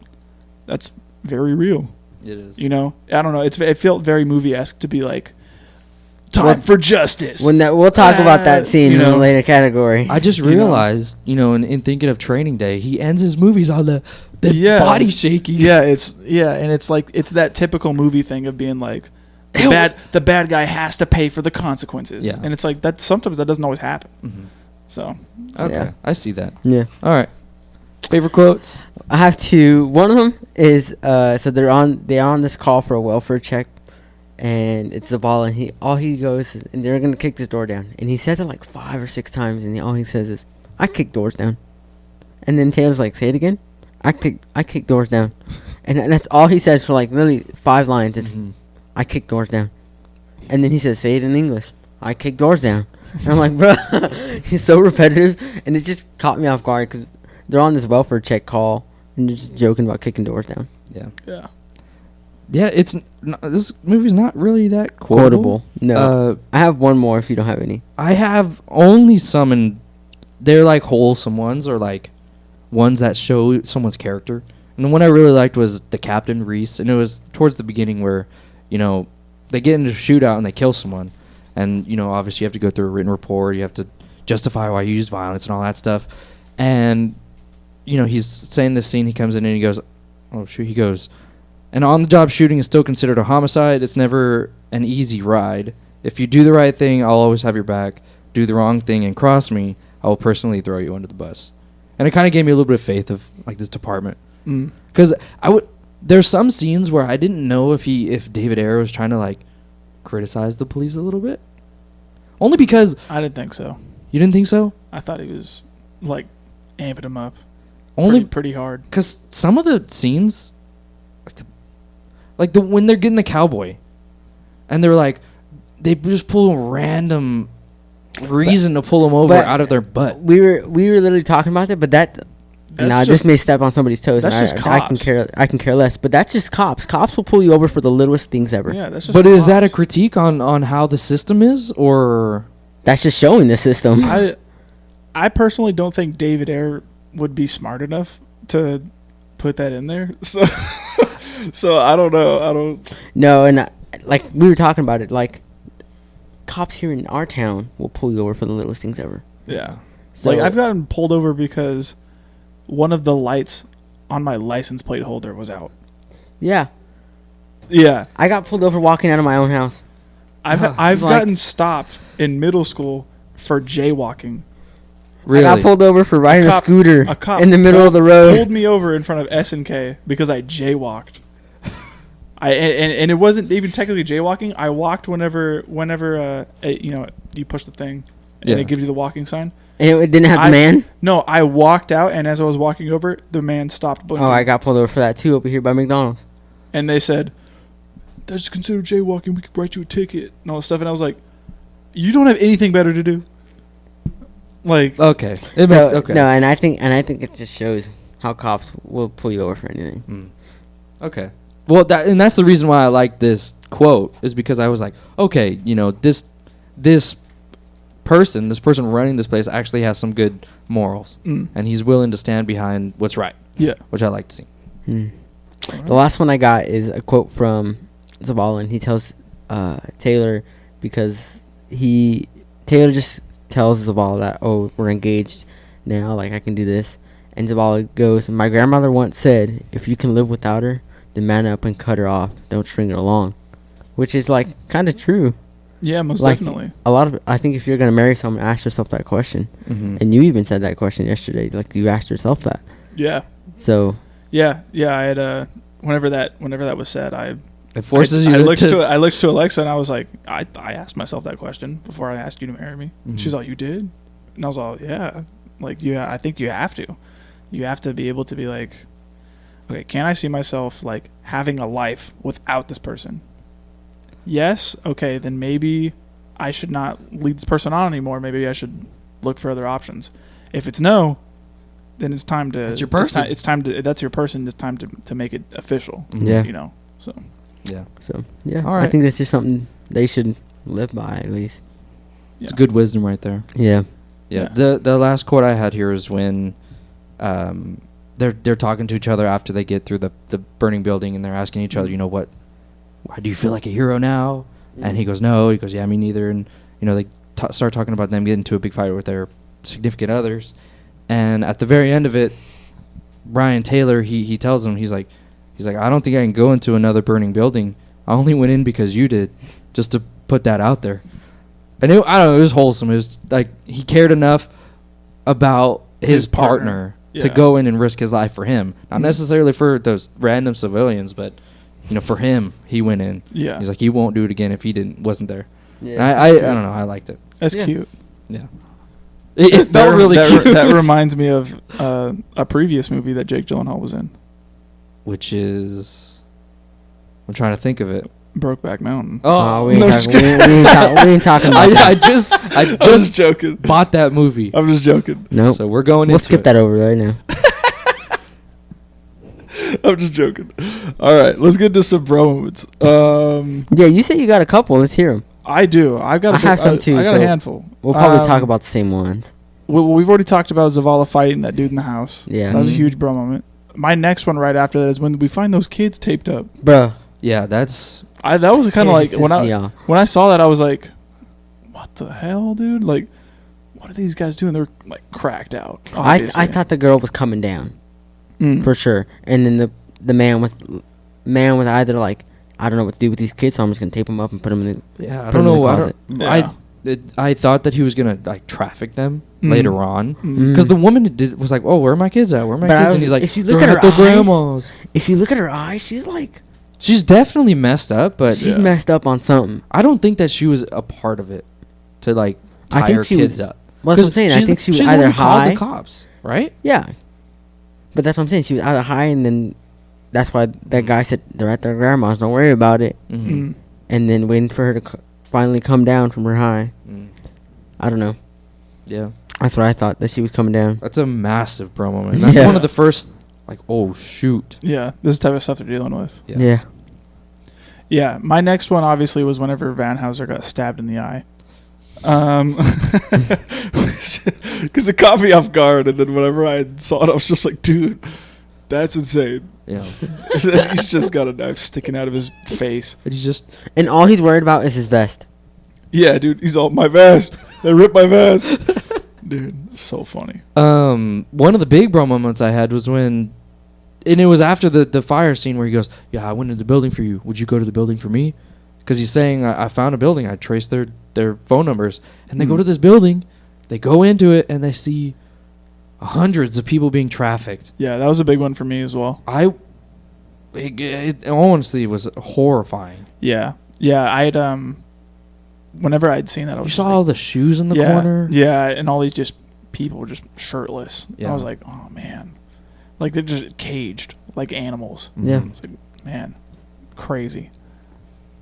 That's very real. It is. You know, I don't know. It felt very movie-esque to be like, time for justice. We'll talk about that scene in a later category. I just realized, in thinking of Training Day, he ends his movies on the body shaking. Yeah, and it's like it's that typical movie thing of being like the bad guy has to pay for the consequences. Yeah. And it's like sometimes that doesn't always happen. Mm-hmm. So Okay, Yeah. I see that. Yeah. All right. Favorite quotes? I have two. One of them is so they're on this call for a welfare check, and it's the ball, and he goes, and they're gonna kick this door down, and he says it like 5 or 6 times, and all he says is, "I kick doors down," and then Taylor's like, "Say it again." I kick doors down, and that's all he says for like literally 5 lines. It's I kick doors down, and then he says, "Say it in English." I kick doors down, and I'm like, bro, he's so repetitive, and it just caught me off guard because they're on this welfare check call, and they're just joking about kicking doors down. yeah. Yeah, this movie's not really that quotable. No. I have one more if you don't have any. I have only some, and they're like wholesome ones, or like ones that show someone's character. And the one I really liked was the Captain Reese, and it was towards the beginning where, they get into a shootout and they kill someone, and obviously you have to go through a written report, you have to justify why you used violence and all that stuff, and he's saying this scene, he comes in and he goes, oh shoot, he goes, "And on-the-job shooting is still considered a homicide. It's never an easy ride. If you do the right thing, I'll always have your back. Do the wrong thing and cross me, I will personally throw you under the bus." And it kind of gave me a little bit of faith of like this department, because there's some scenes where I didn't know if David Ayer was trying to like criticize the police a little bit, only because I didn't think so. You didn't think so? I thought he was like amping them up Only pretty hard. Because some of the scenes, like when they're getting the cowboy, and they're like, they just pull a random reason to pull them over out of their butt. We were literally talking about that, but this may step on somebody's toes. That's just cops. I can care less, but that's just cops. Cops will pull you over for the littlest things ever. Yeah, that's just. But is that a critique on how the system is, or that's just showing the system? I personally don't think David Ayer would be smart enough to put that in there. So I don't know. No, and like we were talking about it, like cops here in our town will pull you over for the littlest things ever. Yeah. So like I've gotten pulled over because one of the lights on my license plate holder was out. Yeah. Yeah. I got pulled over walking out of my own house. I've gotten stopped in middle school for jaywalking. really? I got pulled over for riding a scooter cop in the middle of the road. Pulled me over in front of S&K because I jaywalked. And it wasn't even technically jaywalking. I walked whenever you push the thing and it gives you the walking sign. And it didn't have the man? No, I walked out, and as I was walking over, the man stopped blinking. Oh, I got pulled over for that too over here by McDonald's. And they said, "That's considered jaywalking. We could write you a ticket," and all this stuff. And I was like, "You don't have anything better to do." Like, okay, okay. No, and I think it just shows how cops will pull you over for anything. Okay. Well, that's the reason why I like this quote, is because I was like, okay, this person running this place actually has some good morals, and he's willing to stand behind what's right. Yeah, which I like to see. The last one I got is a quote from Zavala, and he tells Taylor, because Taylor just tells Zavala that, oh, we're engaged now, like I can do this, and Zavala goes, "My grandmother once said, if you can live without her, then man up and cut her off. Don't string her along," which is like kind of true. Yeah, most like, definitely. I think if you're gonna marry someone, ask yourself that question. And you even said that question yesterday. Like you asked yourself that. Yeah. So. Yeah. I had whenever that was said, it forces you. I looked to Alexa and I was like, I asked myself that question before I asked you to marry me. She's like, "You did?" And I was all, yeah. Like, yeah, I think you have to. You have to be able to be like, okay, can I see myself, like, having a life without this person? Yes? Okay, then maybe I should not lead this person on anymore. Maybe I should look for other options. If it's no, then it's time to... That's your person. It's time to... That's your person. It's time to make it official. Yeah. You know? So... Yeah. So, yeah. All right. I think that's just something they should live by, at least. It's good wisdom right there. Yeah. Yeah. The last quote I had here is when they're talking to each other after they get through the burning building, and they're asking each other, you know, why do you feel like a hero now? And he goes, no. He goes, yeah, me neither. And, you know, they start talking about them getting into a big fight with their significant others. And at the very end of it, Brian Taylor, he tells them, he's like, I don't think I can go into another burning building. I only went in because you did, just to put that out there. And I don't know, it was wholesome. It was like he cared enough about his partner to go in and risk his life for him. Not necessarily for those random civilians, but, you know, for him, he went in. Yeah. He's like, he won't do it again if he wasn't there. Yeah. I don't know. I liked it. That's cute. Yeah. It felt really cute. That reminds me of a previous movie that Jake Gyllenhaal was in. Which is... I'm trying to think of it. Brokeback Mountain. Oh, we ain't talking about I just joking. Bought that movie. I'm just joking. Nope. So we're going We'll into skip it. that over right now. I'm just joking. All right, let's get to some bro moments. Yeah, you said you got a couple. Let's hear them. I do. I have some too. I got a handful. We'll probably talk about the same ones. We've already talked about Zavala fighting that dude in the house. Yeah. That was a huge bro moment. My next one right after that is when we find those kids taped up. Bruh. Yeah, that's... That was kind of like... When I saw that, I was like, what the hell, dude? Like, what are these guys doing? They're, like, cracked out. I thought the girl was coming down. For sure. And then the man was either like, I don't know what to do with these kids, so I'm just going to tape them up and put them in the I don't know. I thought that he was going to, like, traffic them later on. Because the woman was like, oh, where are my kids at? Where are my kids? And he's like, if you look at her grandmas. If you look at her eyes, she's like... She's definitely messed up, but... She's messed up on something. I don't think that she was a part of it to, like, tie her kids up. Well, that's what I'm saying. I think she was either high... Called the cops, right? Yeah. But that's what I'm saying. She was either high, and then that's why that guy said, they're at their grandma's, don't worry about it. And then waiting for her to finally come down from her high. I don't know. Yeah. That's what I thought, that she was coming down. That's a massive bro moment. That's one of the first, like, oh, shoot. Yeah, this is the type of stuff they're dealing with. Yeah. Yeah, my next one obviously was whenever Van Houser got stabbed in the eye. Because it caught me off guard, and then whenever I saw it, I was just like, dude, that's insane. Yeah. He's just got a knife sticking out of his face. But he's just... And all he's worried about is his vest. Yeah, dude, he's all, my vest. They ripped my vest. Dude, so funny. One of the big bro moments I had was when... And it was after the fire scene where he goes, yeah, I went into the building for you. Would you go to the building for me? Because he's saying, I found a building. I traced their phone numbers. And they go to this building. They go into it, and they see hundreds of people being trafficked. Yeah, that was a big one for me as well. It honestly was horrifying. Yeah. Yeah, I had... Whenever I'd seen that, I was You saw all the shoes in the corner? Yeah, and all these just people just shirtless. Yeah. I was like, oh, man. Like, they're just caged like animals. Yeah. It's like, man, crazy.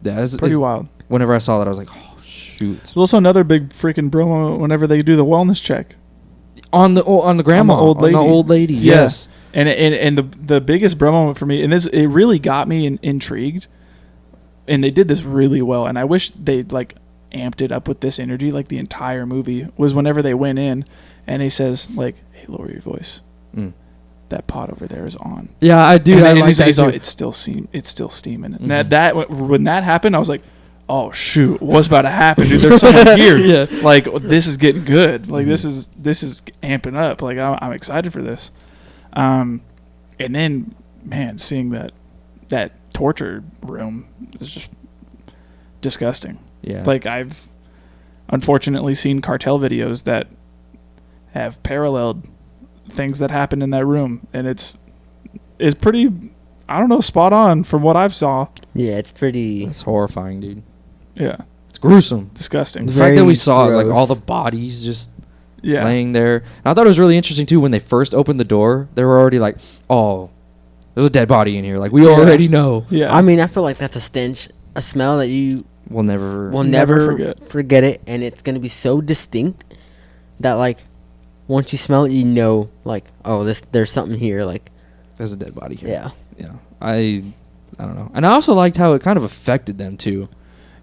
Yeah, pretty wild. Whenever I saw that, I was like, oh, shoot. There's also another big freaking bro moment whenever they do the wellness check. On the grandma. On the old lady, yeah. Yes. And the biggest bro moment for me, and it really got me intrigued, and they did this really well, and I wish they'd, like, amped it up with this energy, like the entire movie, was whenever they went in, and he says, like, hey, lower your voice. That pot over there is on. Yeah, I do. And like it's still steaming. And that when that happened, I was like, oh shoot, what's about to happen, dude? There's someone here. Yeah. Like, this is getting good. Like, this is amping up. Like, I'm excited for this. And then, man, seeing that torture room is just disgusting. Yeah. Like, I've unfortunately seen cartel videos that have paralleled things that happened in that room, and it's pretty, I don't know, spot on from what I've saw. Yeah, it's pretty... It's horrifying, dude. Yeah. It's gruesome. Disgusting. The fact that we saw, like, all the bodies just laying there. And I thought it was really interesting too when they first opened the door. They were already like, "Oh, there's a dead body in here." Like we already know. Yeah. I mean, I feel like that's a stench, a smell that you We'll never. will Never never forget. forget it, and it's gonna be so distinct that like once you smell it, you know, like, oh, there's something here. Like, There's a dead body here. yeah, Yeah. I don't know. And I also liked how it kind of affected them too.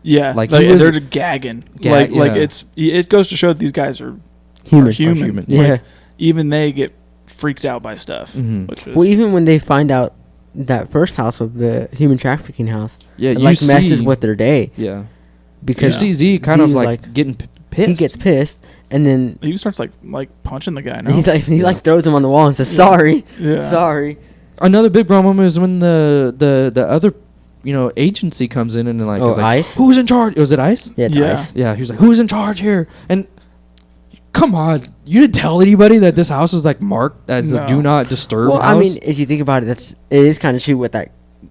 Yeah, Like, like he was- they're just gagging. Gag- like yeah. it goes to show that these guys are human. human. Yeah. Like, even they get freaked out by stuff. Mhm. Which is, Well, even when they find out that first house of the human trafficking house, Yeah. it You like see, messes with their day Yeah. You because see Z kind of Z's like getting pissed. he gets pissed, and then he starts like punching the guy. No? he Yeah. throws him on the wall and says, "Sorry, Yeah. sorry." Another big problem is when the other agency comes in and like, Oh, is like, ICE? who's in charge? Was it ICE? Yeah, it's Yeah. ICE. Yeah, he was like, who's in charge here? And come on, you didn't tell anybody that this house was like marked as a No. do not disturb Well, house? I mean, if you think about it, it is kind of true what that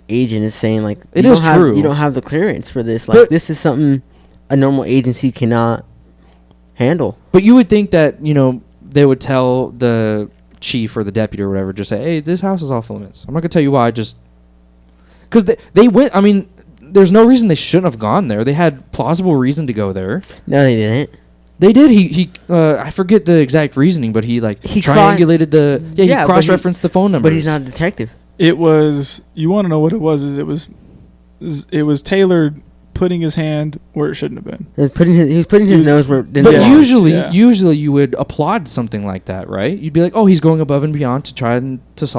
agent is saying. Like, It you is don't have, true. You don't have the clearance for this. Like, But- this is something a normal agency cannot handle. But you would think that, they would tell the chief or the deputy or whatever, just say, hey, this house is off limits. I'm not going to tell you why, just... Because they went... I mean, there's no reason they shouldn't have gone there. They had plausible reason to go there. No, they didn't. They did. He I forget the exact reasoning, but he He triangulated the... Yeah, Yeah, he but cross-referenced the phone numbers. But he's not a detective. It was. You want to know what it was? It was Taylor putting his hand where it shouldn't have been. He was putting his nose where it didn't But Yeah. belong. usually you would applaud something like that, right? You'd be like, oh, he's going above and beyond to try and Yes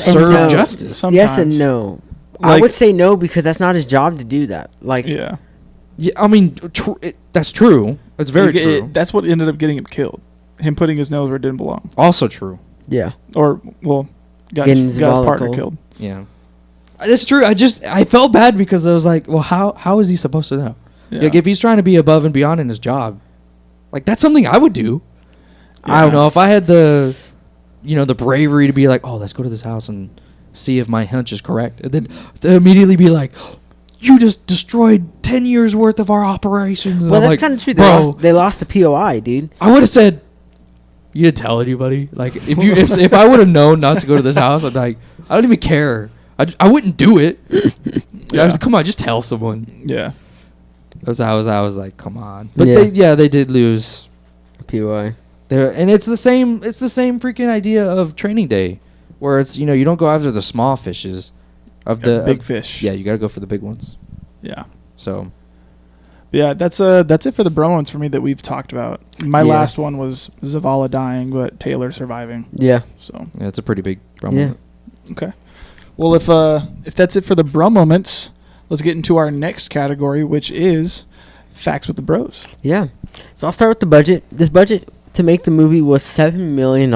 and serve no. justice. Sometimes. Yes and no. I Like- would say no because that's not his job to do that. Like, Yeah. Yeah, I mean, that's true. It's very true. That's what ended up getting him killed. Him putting his nose where it didn't belong. Also true. yeah. Or got Getting his his wallet partner cold. killed. Yeah. That's true. I felt bad because I was like, well, how is he supposed to know? Yeah. Like, if he's trying to be above and beyond in his job, like, that's something I would do. Yeah. I don't know if I had the bravery to be like, oh, let's go to this house and see if my hunch is correct, and then to immediately be like, you just destroyed 10 years worth of our operations. And Well, I'm that's like, kind of true. bro, They lost the POI, dude. I would have said, you didn't tell anybody. Like, if I would have known not to go to this house, I'd be like, I don't even care. I wouldn't do it. I was, come on, just tell someone. Yeah. I was like, come on. But Yeah. they did lose. POI. And it's the same freaking idea of Training Day, where it's you don't go after the small fishes, of the big fish. Yeah, you got to go for the big ones. Yeah. So Yeah, that's it for the bromance for me that we've talked about. My Yeah. last one was Zavala dying, but Taylor surviving. Yeah. So yeah, it's a pretty big problem. Yeah. Okay. Well, if that's it for the bro moments, let's get into our next category, which is facts with the bros. Yeah. So I'll start with the budget. This budget to make the movie was $7 million.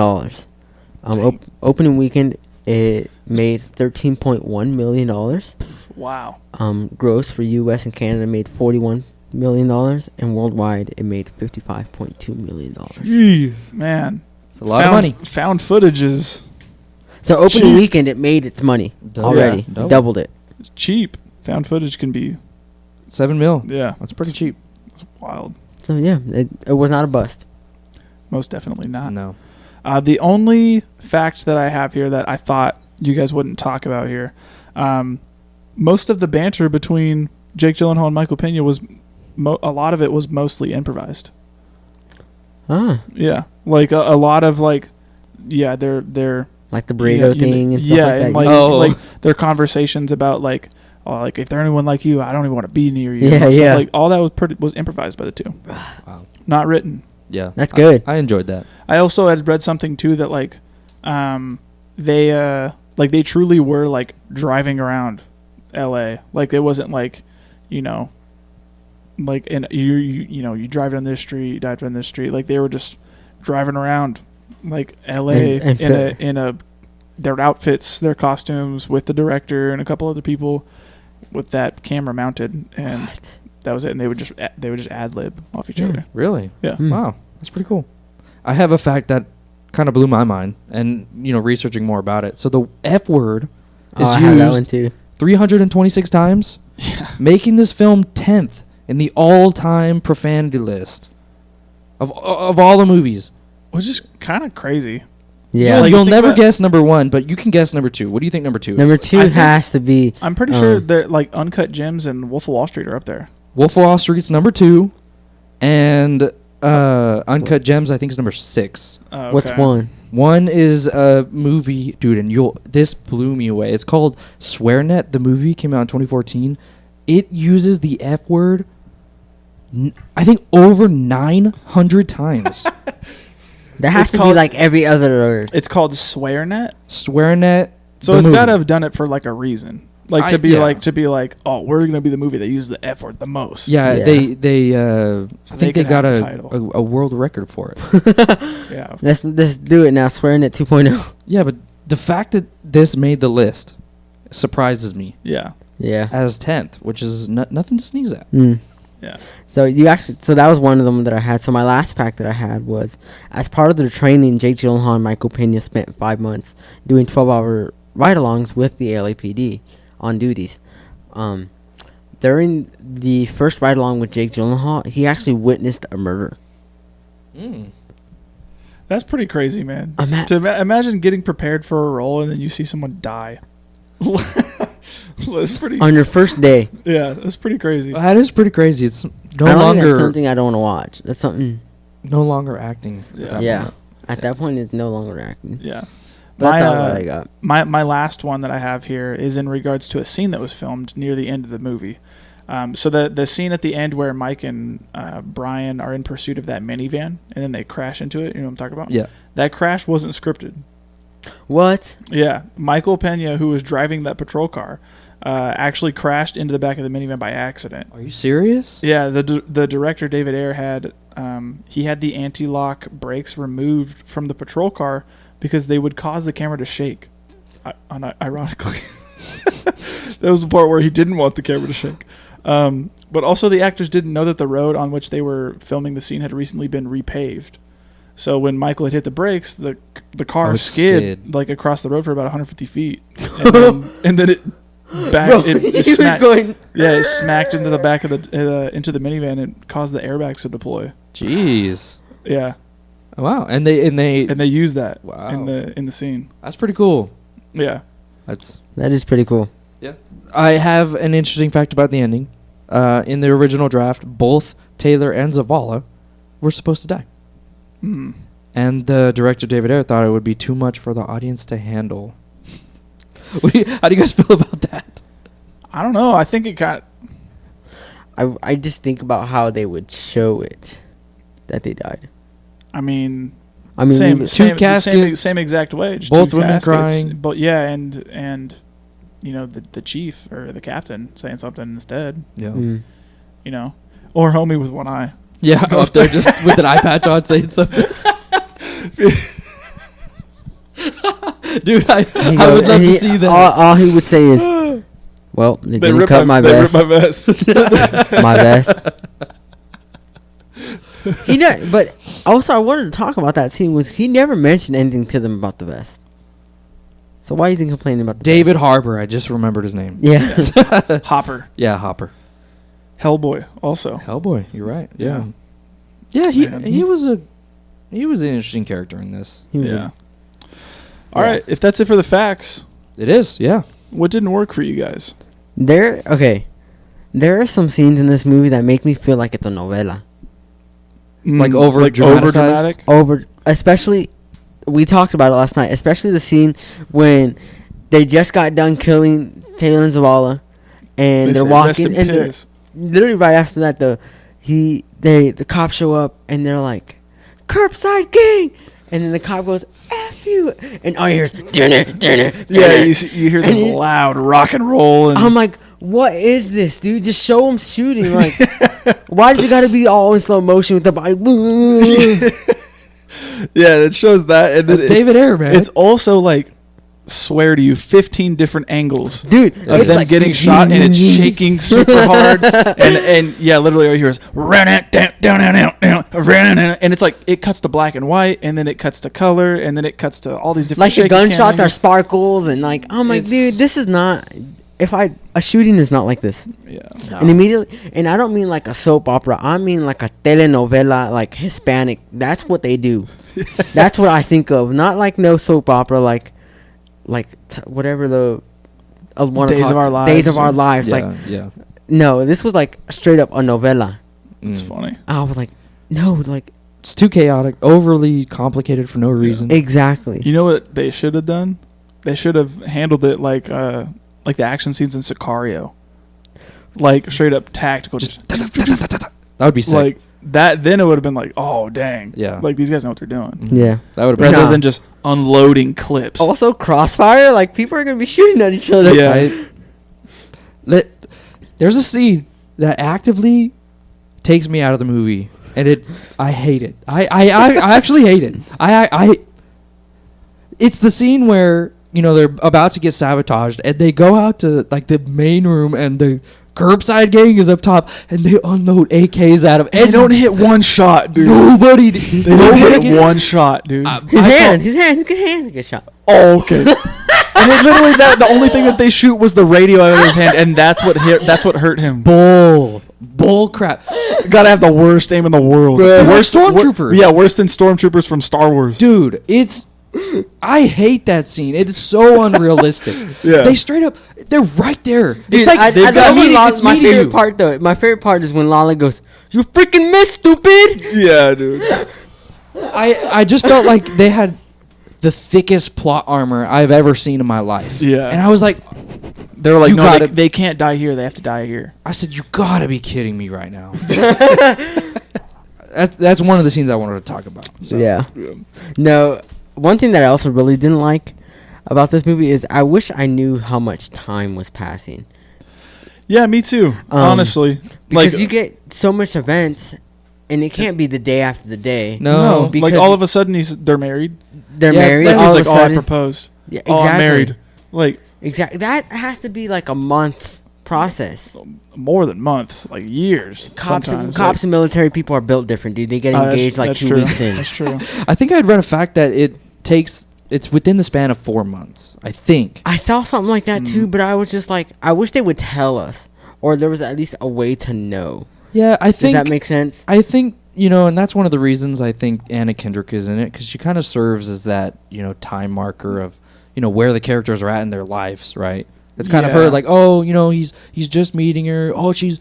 Opening weekend, it made $13.1 million. Wow. Gross for U.S. and Canada made $41 million, and worldwide it made $55.2 million. Man. It's a lot of money. Found footage is So opening Cheap. weekend, it made its money already. Yeah. Doubled it. cheap. Found footage can be, $7 million. yeah. That's pretty cheap. It's wild. So yeah, it was not a bust. Most definitely not. No. The only fact that I have here that I thought you guys wouldn't talk about here, most of the banter between Jake Gyllenhaal and Michael Pena was, a lot of it was mostly improvised. Ah, Yeah, like a lot of like, yeah, they're like the burrito thing and stuff yeah, like that. and like Oh. like their conversations about like, oh, like if they're anyone like you, I don't even want to be near you. Yeah, and stuff. yeah. Like all that was improvised by the two, Wow. not written. Yeah. That's good. I enjoyed that. I also had read something too that like, they truly were like driving around L.A. Like it wasn't like, like and you drive down this street, you drive down this street. Like they were just driving around like L.A. And in a their outfits, their costumes with the director and a couple other people with that camera mounted, and that was it. And they would just ad lib off each Yeah. other. Really? Yeah. Mm. Wow. That's pretty cool. I have a fact that kind of blew my mind, and researching more about it. So the F word is I have that one used too. 326 times, making this film 10th in the all-time profanity list. of all the movies. Which is kind of crazy. Yeah. Like, You'll think never about- guess number 1, but you can guess number 2. What do you think number 2 is? Number 2 I think- has to be. I'm pretty sure that like Uncut Gems and Wolf of Wall Street are up there. Wolf of Wall Street's number 2, and Uncut Gems I think is number 6. Oh, What's okay. one? One is a movie, dude, and this blew me away. It's called SwearNet. The movie came out in 2014. It uses the F word, I think, over 900 times. That has It's to be called- like every other word. It's called SwearNet. SwearNet. So the it's got to movie. have done it for like a reason. Like I- to be yeah. like, oh, we're gonna be the movie that uses the F word the most. Yeah, Yeah. they I So think they can got have the title. a world record for it. Yeah. Let's do it now. Swearing at 2.0. Yeah, but the fact that this made the list surprises me Yeah. Yeah. as 10th, which is nothing to sneeze at. Mm. Yeah. So that was one of them that I had. So my last pack that I had was, as part of their training, Jake Gyllenhaal and Michael Pena spent 5 months doing 12-hour ride-alongs with the LAPD on duties. During the first ride-along with Jake Gyllenhaal, he actually witnessed a murder. That's pretty crazy, man. Ima- To imagine getting prepared for a role and then you see someone die. That's pretty. On your first day. Yeah, that's pretty crazy. That is pretty crazy. It's I don't think longer that's something I don't want to watch. That's something. no longer acting. at Yeah. that Yeah. moment. At that point, it's no longer acting. Yeah. But My, that's all I got. My last one that I have here is in regards to a scene that was filmed near the end of the movie. So the scene at the end where Mike and Brian are in pursuit of that minivan and then they crash into it. You know what I'm talking about? Yeah. That crash wasn't scripted. What? Yeah, Michael Pena, who was driving that patrol car, actually crashed into the back of the minivan by accident. Are you serious? Yeah, the director David Ayer had he had the anti-lock brakes removed from the patrol car because they would cause the camera to shake. Ironically, that was the part where he didn't want the camera to shake. But also, the actors didn't know that the road on which they were filming the scene had recently been repaved. So when Michael had hit the brakes, the car it skid like across the road for about 150 feet, and then it back. It He was smacked. going. Yeah, it smacked into the back of the into the minivan and caused the airbags to deploy. Jeez. Yeah, Wow. And they and they used that Wow. in the scene. that's pretty cool. Yeah. That is pretty cool. I have an interesting fact about the ending. In the original draft, both Taylor and Zavala were supposed to die. Hmm. And the director, David Ayer, thought it would be too much for the audience to handle. How do you guys feel about that? I don't know. I think it got. I just think about how they would show it that they died. I mean, Same. same caskets, same exact way. Just both two women caskets, crying. But yeah, and you know the chief or the captain saying something instead. Yeah. Mm. You know, or homie with one eye. Yeah, up there just with an eye patch on saying something. Dude, I would love to see that. All he would say is, "Well, they didn't cut my vest. They ripped my vest. My vest." But also I wanted to talk about that scene. Was he never mentioned anything to them about the vest? So why is he complaining about the David Harbour, I just remembered his name. vest? Yeah. Hopper, Yeah, Hopper. Hellboy, also. Hellboy, you're right. Yeah. Yeah, Man. he was an interesting character in this. He was Yeah. All right, if that's it for the facts, It is, yeah. what didn't work for you guys? There are some scenes in this movie that make me feel like it's a novela. Like over dramatized? dramatic. Especially, we talked about it last night, especially the scene when they just got done killing Taylor and Zavala, and they're walking, and they're, literally right after that, the cops show up, and they're like, "Curbside gang!" And then the cop goes, "F you!" And all you hear is, "Dinner." Yeah, you hear this And loud rock and roll. And I'm like, what is this, dude? Just show him shooting. Like, why does it got to be all in slow motion with the body? yeah, it shows that. And That's David Ayer, man. It's also like, swear to you, 15 different angles. Dude, Of it's them like getting shot and it's shaking super hard, and yeah, literally all you hear is run it down, and it's like it cuts to black and white, and then it cuts to color, and then it cuts to all these different. like the shaky gunshots cameras. are sparkles, and like I'm like, It's- dude, this is not. a shooting is not like this. Yeah. No. And immediately, and I don't mean like a soap opera. I mean like a telenovela, like Hispanic. That's what they do. That's what I think of. Not like no soap opera, like whatever the Days of Our Lives. Days of Our Lives. Yeah, Like yeah. no, this was like straight up a novella. It's funny. I was like, no, like It's too chaotic, overly complicated for no reason. exactly. You know what they should have done? They should have handled it like the action scenes in Sicario. Like straight up tactical. Just That would be sick. like that, then it would have been like, oh dang. Yeah. Like these guys know what they're doing. Yeah. That would have been Rather Nah. than just unloading clips. Also, Crossfire. Like people are gonna be shooting at each other. Yeah. right. There's a scene that actively takes me out of the movie, and I hate it. I actually hate it. It's the scene where they're about to get sabotaged, and they go out to like the main room, and the curbside gang is up top, and they unload AKs at him. They don't hit one shot, dude. Nobody. They don't hit one shot, dude. His hand gets shot. Oh, okay. And it literally the only thing that they shoot was the radio out of his hand, and that's what hurt him. Bull crap. Gotta have the worst aim in the world. They're like Worse stormtroopers. Yeah, worse than stormtroopers from Star Wars. Dude, I hate that scene. It is so unrealistic. Yeah. They straight up, they're right there. Dude, it's like I love when it's my me to favorite you. part though. My favorite part is when Lala goes, "You freaking missed, stupid." Yeah, dude. I just felt like they had the thickest plot armor I've ever seen in my life. Yeah. And I was like, They were like, You no, gotta- they can't die here. They have to die here. I said, you gotta be kidding me right now. That's one of the scenes I wanted to talk about. So. Yeah. No, one thing that I also really didn't like about this movie is I wish I knew how much time was passing. Yeah, me too. Honestly, Because you get so much events, and it can't be the day after the day. No. like because all of a sudden they're married. They're Yeah, married. that He's All like, of a oh, I sudden, proposed. yeah, Oh, exactly. I'm married. Like Exactly. That has to be like a month's process. more than months, like years. Cops sometimes. and military people are built different, dude. They get That's- engaged like that's 2 true. weeks in. That's true. I think I'd read a fact that it's within the span of 4 months. I think. I saw something like that too, but I was just like, I wish they would tell us, or there was at least a way to know. Yeah, I Does think that make sense? I think, and that's one of the reasons I think Anna Kendrick is in it, because she kind of serves as that, time marker of, where the characters are at in their lives, right? It's kind of her, Yeah. like, oh, he's just meeting her. Oh, she's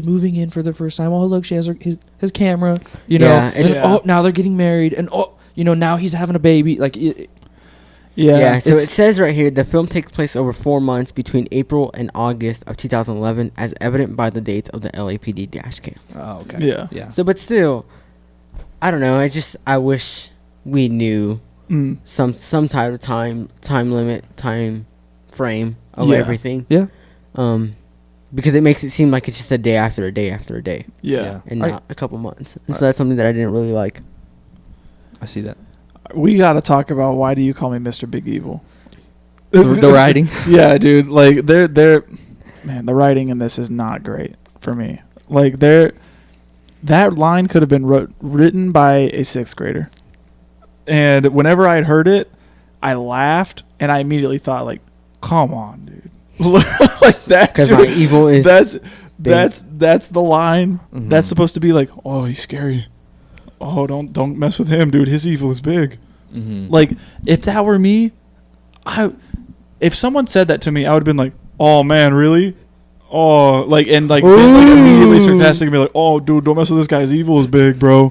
moving in for the first time. Oh, look, she has his camera, Yeah, And it's- oh, now they're getting married, and now he's having a baby. Like, Yeah, so it it's- says right here the film takes place over 4 months between April and August of 2011, as evident by the dates of the LAPD dash cam. oh, okay, Yeah. yeah. So, but still, I don't know. I wish we knew Mm. some type of time limit, time frame of Yeah. everything. Yeah. Because it makes it seem like it's just a day after a day after a day, Yeah. and I- not a couple months. And so that's something that I didn't really like. I see that. We got to talk about why do you call me Mr. Big Evil? The writing. Yeah, dude. Like man, the writing in this is not great for me. Like that line could have been written by a 6th grader. And whenever I had heard it, I laughed and I immediately thought like, come on, dude. Like that. Because my evil is That's the line. Mhm. That's supposed to be like, oh, he's scary. Oh, don't mess with him, dude. His evil is big. Mm-hmm. Like, if that were me, if someone said that to me, I would have been like, oh man, really? Oh, like, and like, immediately sarcastic and be like, oh, dude, don't mess with this guy's evil is big, bro.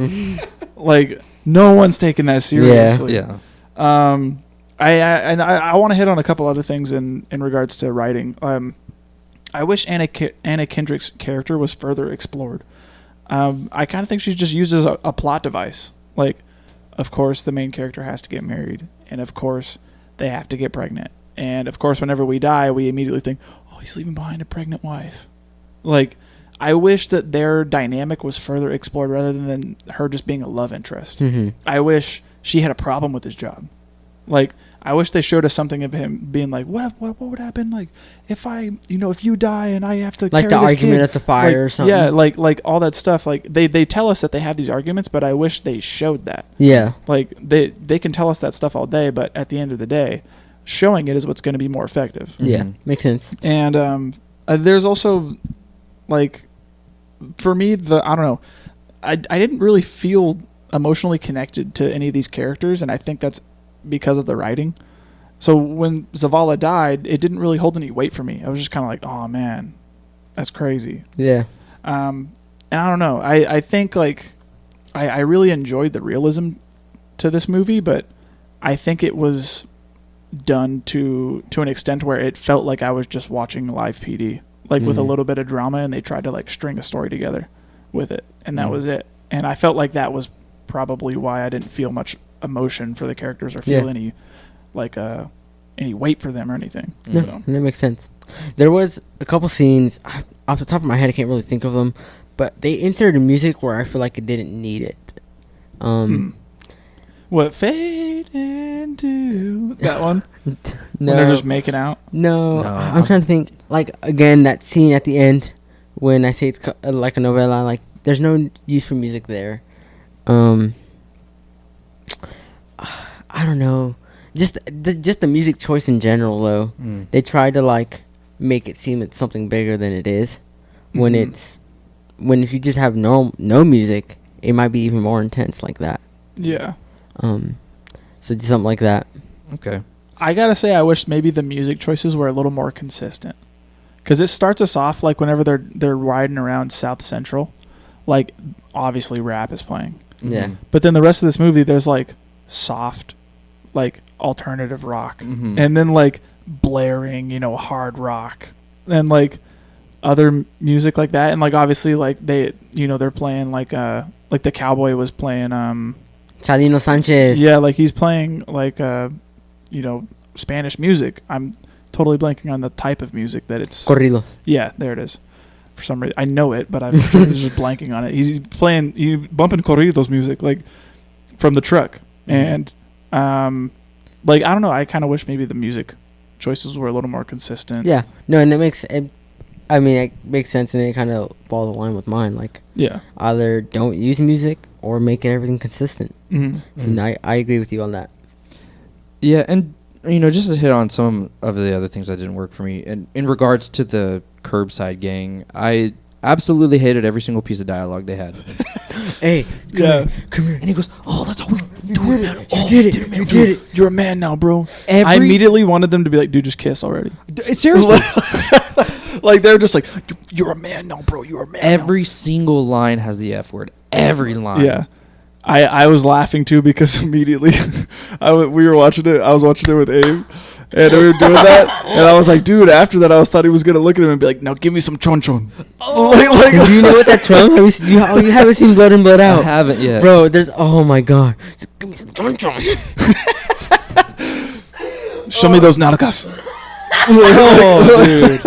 Like, no one's taking that seriously. Yeah. I want to hit on a couple other things in regards to writing. I wish Anna Kendrick's character was further explored. I kind of think she's just used as a plot device. Like, of course, the main character has to get married, and of course, they have to get pregnant, and of course, whenever we die, we immediately think, "Oh, he's leaving behind a pregnant wife." Like, I wish that their dynamic was further explored rather than her just being a love interest. Mm-hmm. I wish she had a problem with his job. Like, I wish they showed us something of him being like, what would happen, like, if if you die and I have to Like carry the this argument kid? at the fire Like, or something. Yeah, like all that stuff. Like, they tell us that they have these arguments, but I wish they showed that. Yeah. Like, they can tell us that stuff all day, but at the end of the day, showing it is what's going to be more effective. Yeah, makes sense. And there's also, like, for me, I don't know, I didn't really feel emotionally connected to any of these characters, and I think that's because of the writing. So when Zavala died, it didn't really hold any weight for me. I was just kind of like, oh man, that's crazy. Yeah. And I don't know. I think, like, I really enjoyed the realism to this movie, but I think it was done to an extent where it felt like I was just watching live PD, like with a little bit of drama, and they tried to like string a story together with it, and that was it. And I felt like that was probably why I didn't feel much emotion for the characters or feel any like any weight for them or anything. No, So. that makes sense. There was a couple scenes off the top of my head, I can't really think of them, but they inserted music where I feel like it didn't need it. What fade into that one? No, When they're just making out. no. I'm trying to think. Like, again, that scene at the end when I say it's like a novella. Like, there's no use for music there. I don't know. Just the music choice in general, though. They try to like make it seem it's something bigger than it is. When if you just have no music, it might be even more intense like that. Yeah. So just something like that. Okay. I gotta say, I wish maybe the music choices were a little more consistent, because it starts us off like whenever they're riding around South Central, like obviously rap is playing. Yeah. But then the rest of this movie, there's like soft, like alternative rock, and then like blaring, hard rock, and like other music like that, and like obviously like they're playing like the cowboy was playing Chalino Sanchez. yeah, like he's playing like Spanish music. I'm totally blanking on the type of music that it's. Corrido. Yeah, there it is. For some reason, I know it, but I'm just blanking on it. He's bumping corridos music like from the truck, and like I don't know. I kind of wish maybe the music choices were a little more consistent. Yeah. No, and it makes sense, and it kind of falls in line with mine. Like, Yeah. either don't use music or make everything consistent. Mm-hmm. And I agree with you on that. Yeah, and just to hit on some of the other things that didn't work for me, and in regards to the curbside gang, I absolutely hated every single piece of dialogue they had. Hey, come here. And he goes, "Oh, that's all we do, man. You did it. You did it. You're a man now, bro. I immediately wanted them to be like, dude, just kiss already. Seriously. Like they're just like, you're a man now, bro. You're a man. Every single line has the F word. Every line. Yeah. I was laughing too because immediately we were watching it. I was watching it with Abe, and we were doing that. And I was like, dude. After that, I thought he was gonna look at him and be like, "Now give me some chon chon." Oh. Do you know what that's from? You haven't seen Blood and Blood Out? I haven't yet, bro. Oh my god. Give me some chon chon. Show me those nalgas. Oh, dude.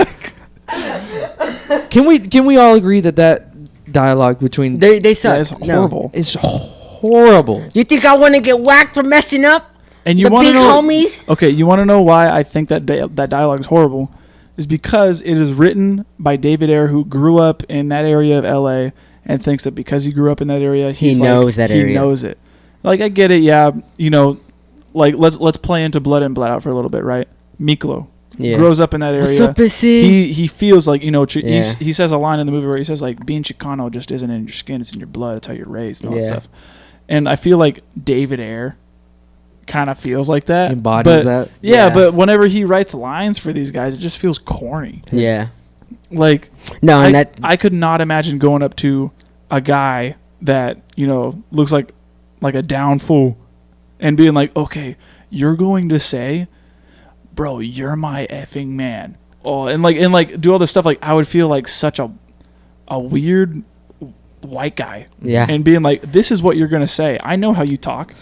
Can we all agree that dialogue between they suck? That is horrible. It's horrible. You think I want to get whacked for messing up? And you want to know, homies? Okay, you want to know why I think that dialogue is horrible? Is because it is written by David Ayer, who grew up in that area of LA and thinks that because he grew up in that area, he knows that area. He knows it. Like, I get it, yeah. Like let's play into Blood and Blood Out for a little bit, right? Miklo grows up in that area. What's up, Bissy? He feels like he says a line in the movie where he says like being Chicano just isn't in your skin, it's in your blood. It's how you're raised and all that stuff. And I feel like David Ayer kind of feels like that. Embodies that. Yeah, but whenever he writes lines for these guys, it just feels corny. Yeah. Like no, and I could not imagine going up to a guy that looks like a down fool and being like, okay, you're going to say, bro, you're my effing man. Oh, and do all this stuff. Like, I would feel like such a weird white guy. Yeah. And being like, this is what you're going to say. I know how you talk.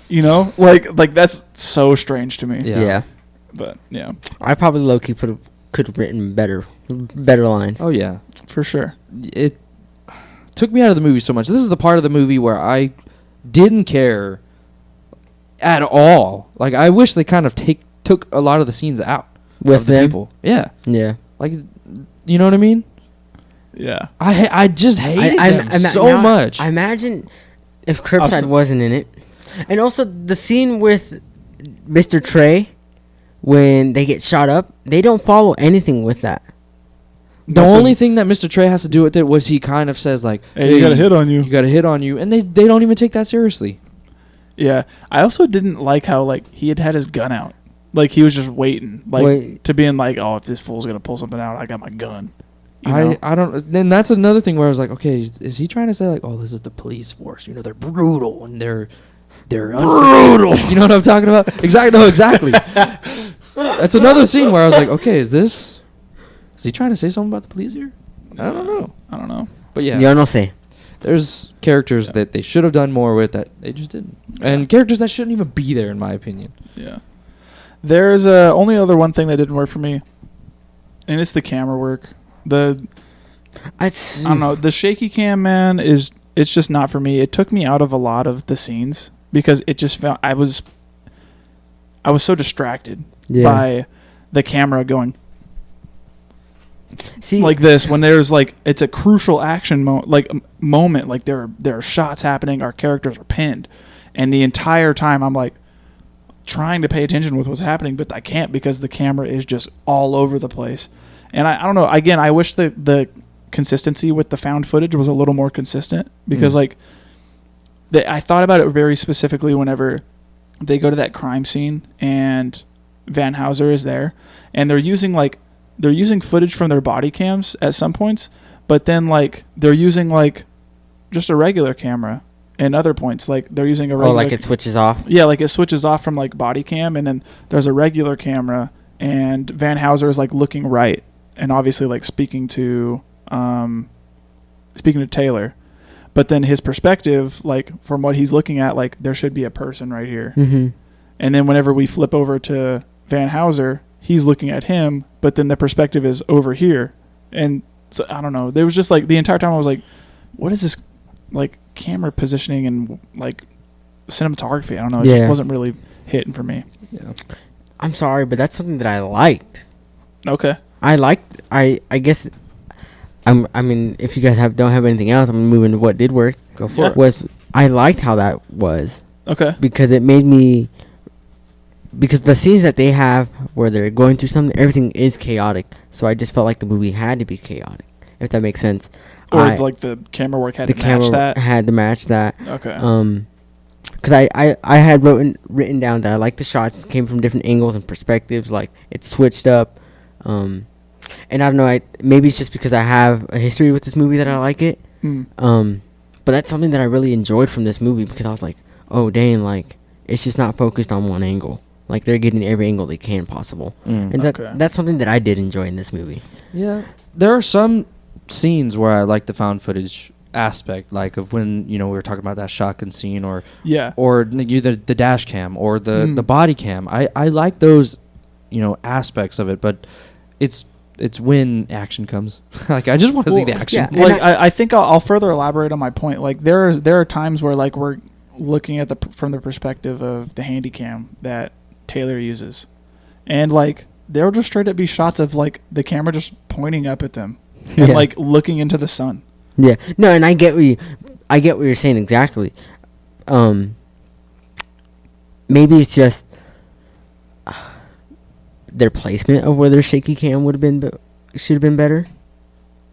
Like that's so strange to me. Yeah. But yeah. I probably low-key could have written better lines. Oh yeah, for sure. It took me out of the movie so much. This is the part of the movie where I didn't care at all. Like, I wish they kind of took a lot of the scenes out with the people. Yeah. Like, you know what I mean? Yeah. I just hated them so much. I imagine if Curbside wasn't in it. And also the scene with Mr. Trey when they get shot up, they don't follow anything with that. The only thing that Mr. Trey has to do with it was he kind of says like, hey, you got a hit on you. You got a hit on you. And they don't even take that seriously. Yeah. I also didn't like how like he had his gun out. Like he was just waiting. Like to being like, oh, if this fool's going to pull something out, I got my gun. I don't. Then that's another thing where I was like, okay, is he trying to say like, oh, this is the police force? You know, they're brutal and they're brutal. You know what I'm talking about? Exactly. No, exactly. That's another scene where I was like, okay, is he trying to say something about the police here? I don't know. But yeah, Yo no sé. There's characters that they should have done more with that they just didn't, and characters that shouldn't even be there, in my opinion. Yeah. There's only other one thing that didn't work for me, and it's the camera work. I don't know. The shaky cam, man, it's just not for me. It took me out of a lot of the scenes because it just felt I was so distracted by the camera going like this when there's like it's a crucial action moment. Like there are shots happening, our characters are pinned, and the entire time I'm like trying to pay attention with what's happening, but I can't because the camera is just all over the place. And I don't know. Again, I wish the consistency with the found footage was a little more consistent because like I thought about it very specifically whenever they go to that crime scene and Van Houser is there and they're using footage from their body cams at some points, but then like they're using like just a regular camera and other points like they're using a regular like it switches off. Yeah, like it switches off from like body cam and then there's a regular camera and Van Houser is like looking right and obviously like speaking to Taylor, but then his perspective, like from what he's looking at, like there should be a person right here. Mm-hmm. And then whenever we flip over to Van Houser, he's looking at him, but then the perspective is over here. And so I don't know. There was just like the entire time I was like, what is this like camera positioning and like cinematography? I don't know. It just wasn't really hitting for me. Yeah. I'm sorry, but that's something that I liked. Okay. I guess I mean if you guys don't have anything else, I'm moving to what did work. Go for it. I liked how that was. Okay. Because it made me because the scenes that they have where they're going through something, everything is chaotic. So I just felt like the movie had to be chaotic, if that makes sense. Or like the camera work had to match that. Had to match that. Okay. Because I had written down that I like the shots came from different angles and perspectives, like it switched up. And I don't know, maybe it's just because I have a history with this movie that I like it. But that's something that I really enjoyed from this movie because I was like, oh dang, like it's just not focused on one angle. Like they're getting every angle they can possible. And that's something that I did enjoy in this movie. Yeah. There are some scenes where I like the found footage aspect, like of when, you know, we were talking about that shotgun scene or either the dash cam or the body cam. I like those, you know, aspects of it, but it's when action comes. Like I just want to see the action. Yeah, like I think I'll further elaborate on my point. Like there are times where like we're looking at from the perspective of the handy cam that Taylor uses, and like there'll just straight up be shots of like the camera just pointing up at them and like looking into the sun. Yeah, no, and I get what you're saying exactly. Maybe it's just their placement of where their shaky cam should have been better.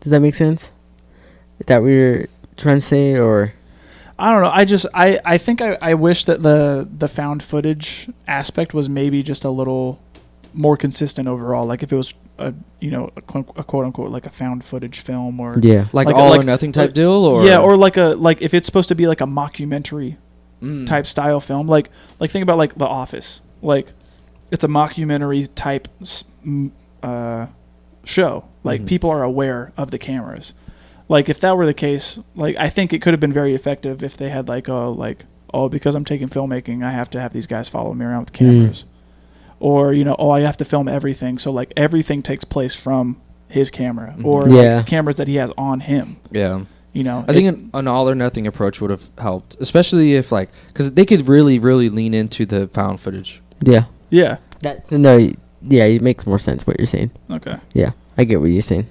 Does that make sense? Is that what you're trying to say, or? I don't know. I think I wish that the found footage aspect was maybe just a little more consistent overall. Like if it was a quote unquote like a found footage film or like all or nothing type deal, or or like if it's supposed to be like a mockumentary type style film. Like think about like The Office. Like it's a mockumentary type show. Like people are aware of the cameras. Like if that were the case, like I think it could have been very effective if they had because I'm taking filmmaking, I have to have these guys follow me around with cameras. Or, I have to film everything. So like everything takes place from his camera or like cameras that he has on him. Yeah. I think an all or nothing approach would have helped, especially if because they could really, really lean into the found footage. Yeah. Yeah. It makes more sense what you're saying. Okay. Yeah. I get what you're saying.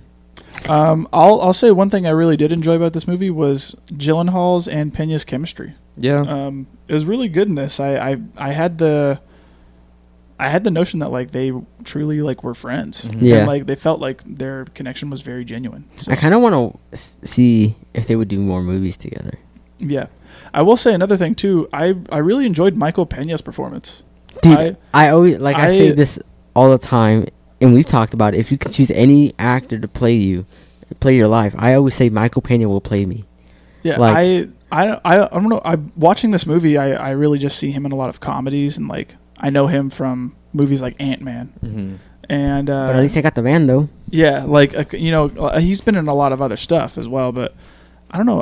I'll say one thing I really did enjoy about this movie was Gyllenhaal's and Pena's chemistry. Yeah. It was really good in this. I had the I had the notion that like they truly like were friends. Yeah. And, like they felt like their connection was very genuine. So, I kind of want to see if they would do more movies together. yeah. I will say another thing too. I really enjoyed Michael Pena's performance. Dude, I always I say this all the time, and we've talked about it. If you could choose any actor to play your life, I always say Michael Pena will play me. Yeah, Like- I don't know. I'm watching this movie. I really just see him in a lot of comedies, and like I know him from movies like Ant-Man. Mm-hmm. And But at least I got the man though. yeah, like he's been in a lot of other stuff as well. But I don't know.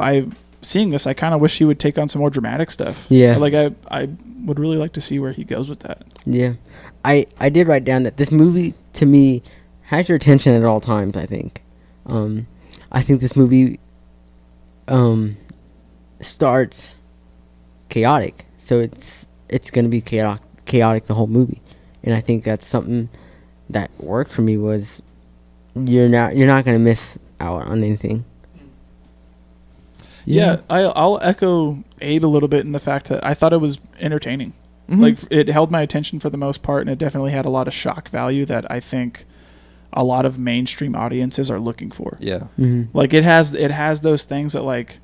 Seeing this, I kind of wish he would take on some more dramatic stuff. Yeah. Like I would really like to see where he goes with that. Yeah, I did write down that this movie to me has your attention at all times. I think this movie starts chaotic, so it's gonna be chaotic the whole movie, and I think that's something that worked for me. Was you're not gonna miss out on anything. Yeah, I'll echo Abe a little bit in the fact that I thought it was entertaining. Mm-hmm. Like it held my attention for the most part, and it definitely had a lot of shock value that I think a lot of mainstream audiences are looking for. Yeah. Mm-hmm. Like it has those things that like,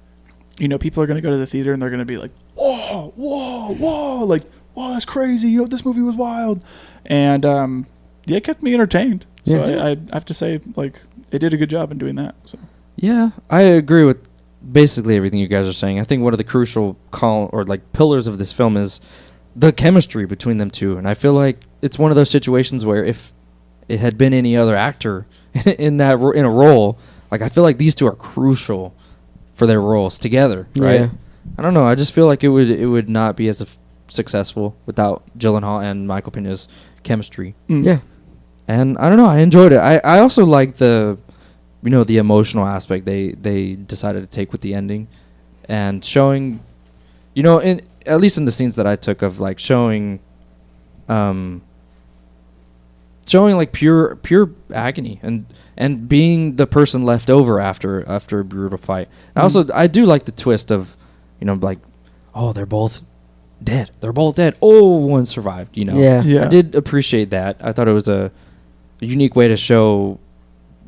people are going to go to the theater and they're going to be like, oh, whoa, like, wow, that's crazy. This movie was wild. And it kept me entertained. So Yeah. I have to say, like, it did a good job in doing that. So Yeah, I agree with basically everything you guys are saying. I think one of the crucial pillars of this film is the chemistry between them two, and I feel like it's one of those situations where if it had been any other actor in a role, like I feel like these two are crucial for their roles together, right? Yeah. I don't know. I just feel like it would not be as successful without Gyllenhaal and Michael Pena's chemistry. Yeah. And I don't know. I enjoyed it. I also like the emotional aspect they decided to take with the ending, and showing, at least in the scenes that I took of like showing like pure agony and being the person left over after a brutal fight. And I do like the twist of, like, oh, they're both dead. Oh, one survived. Yeah. Yeah. I did appreciate that. I thought it was a unique way to show,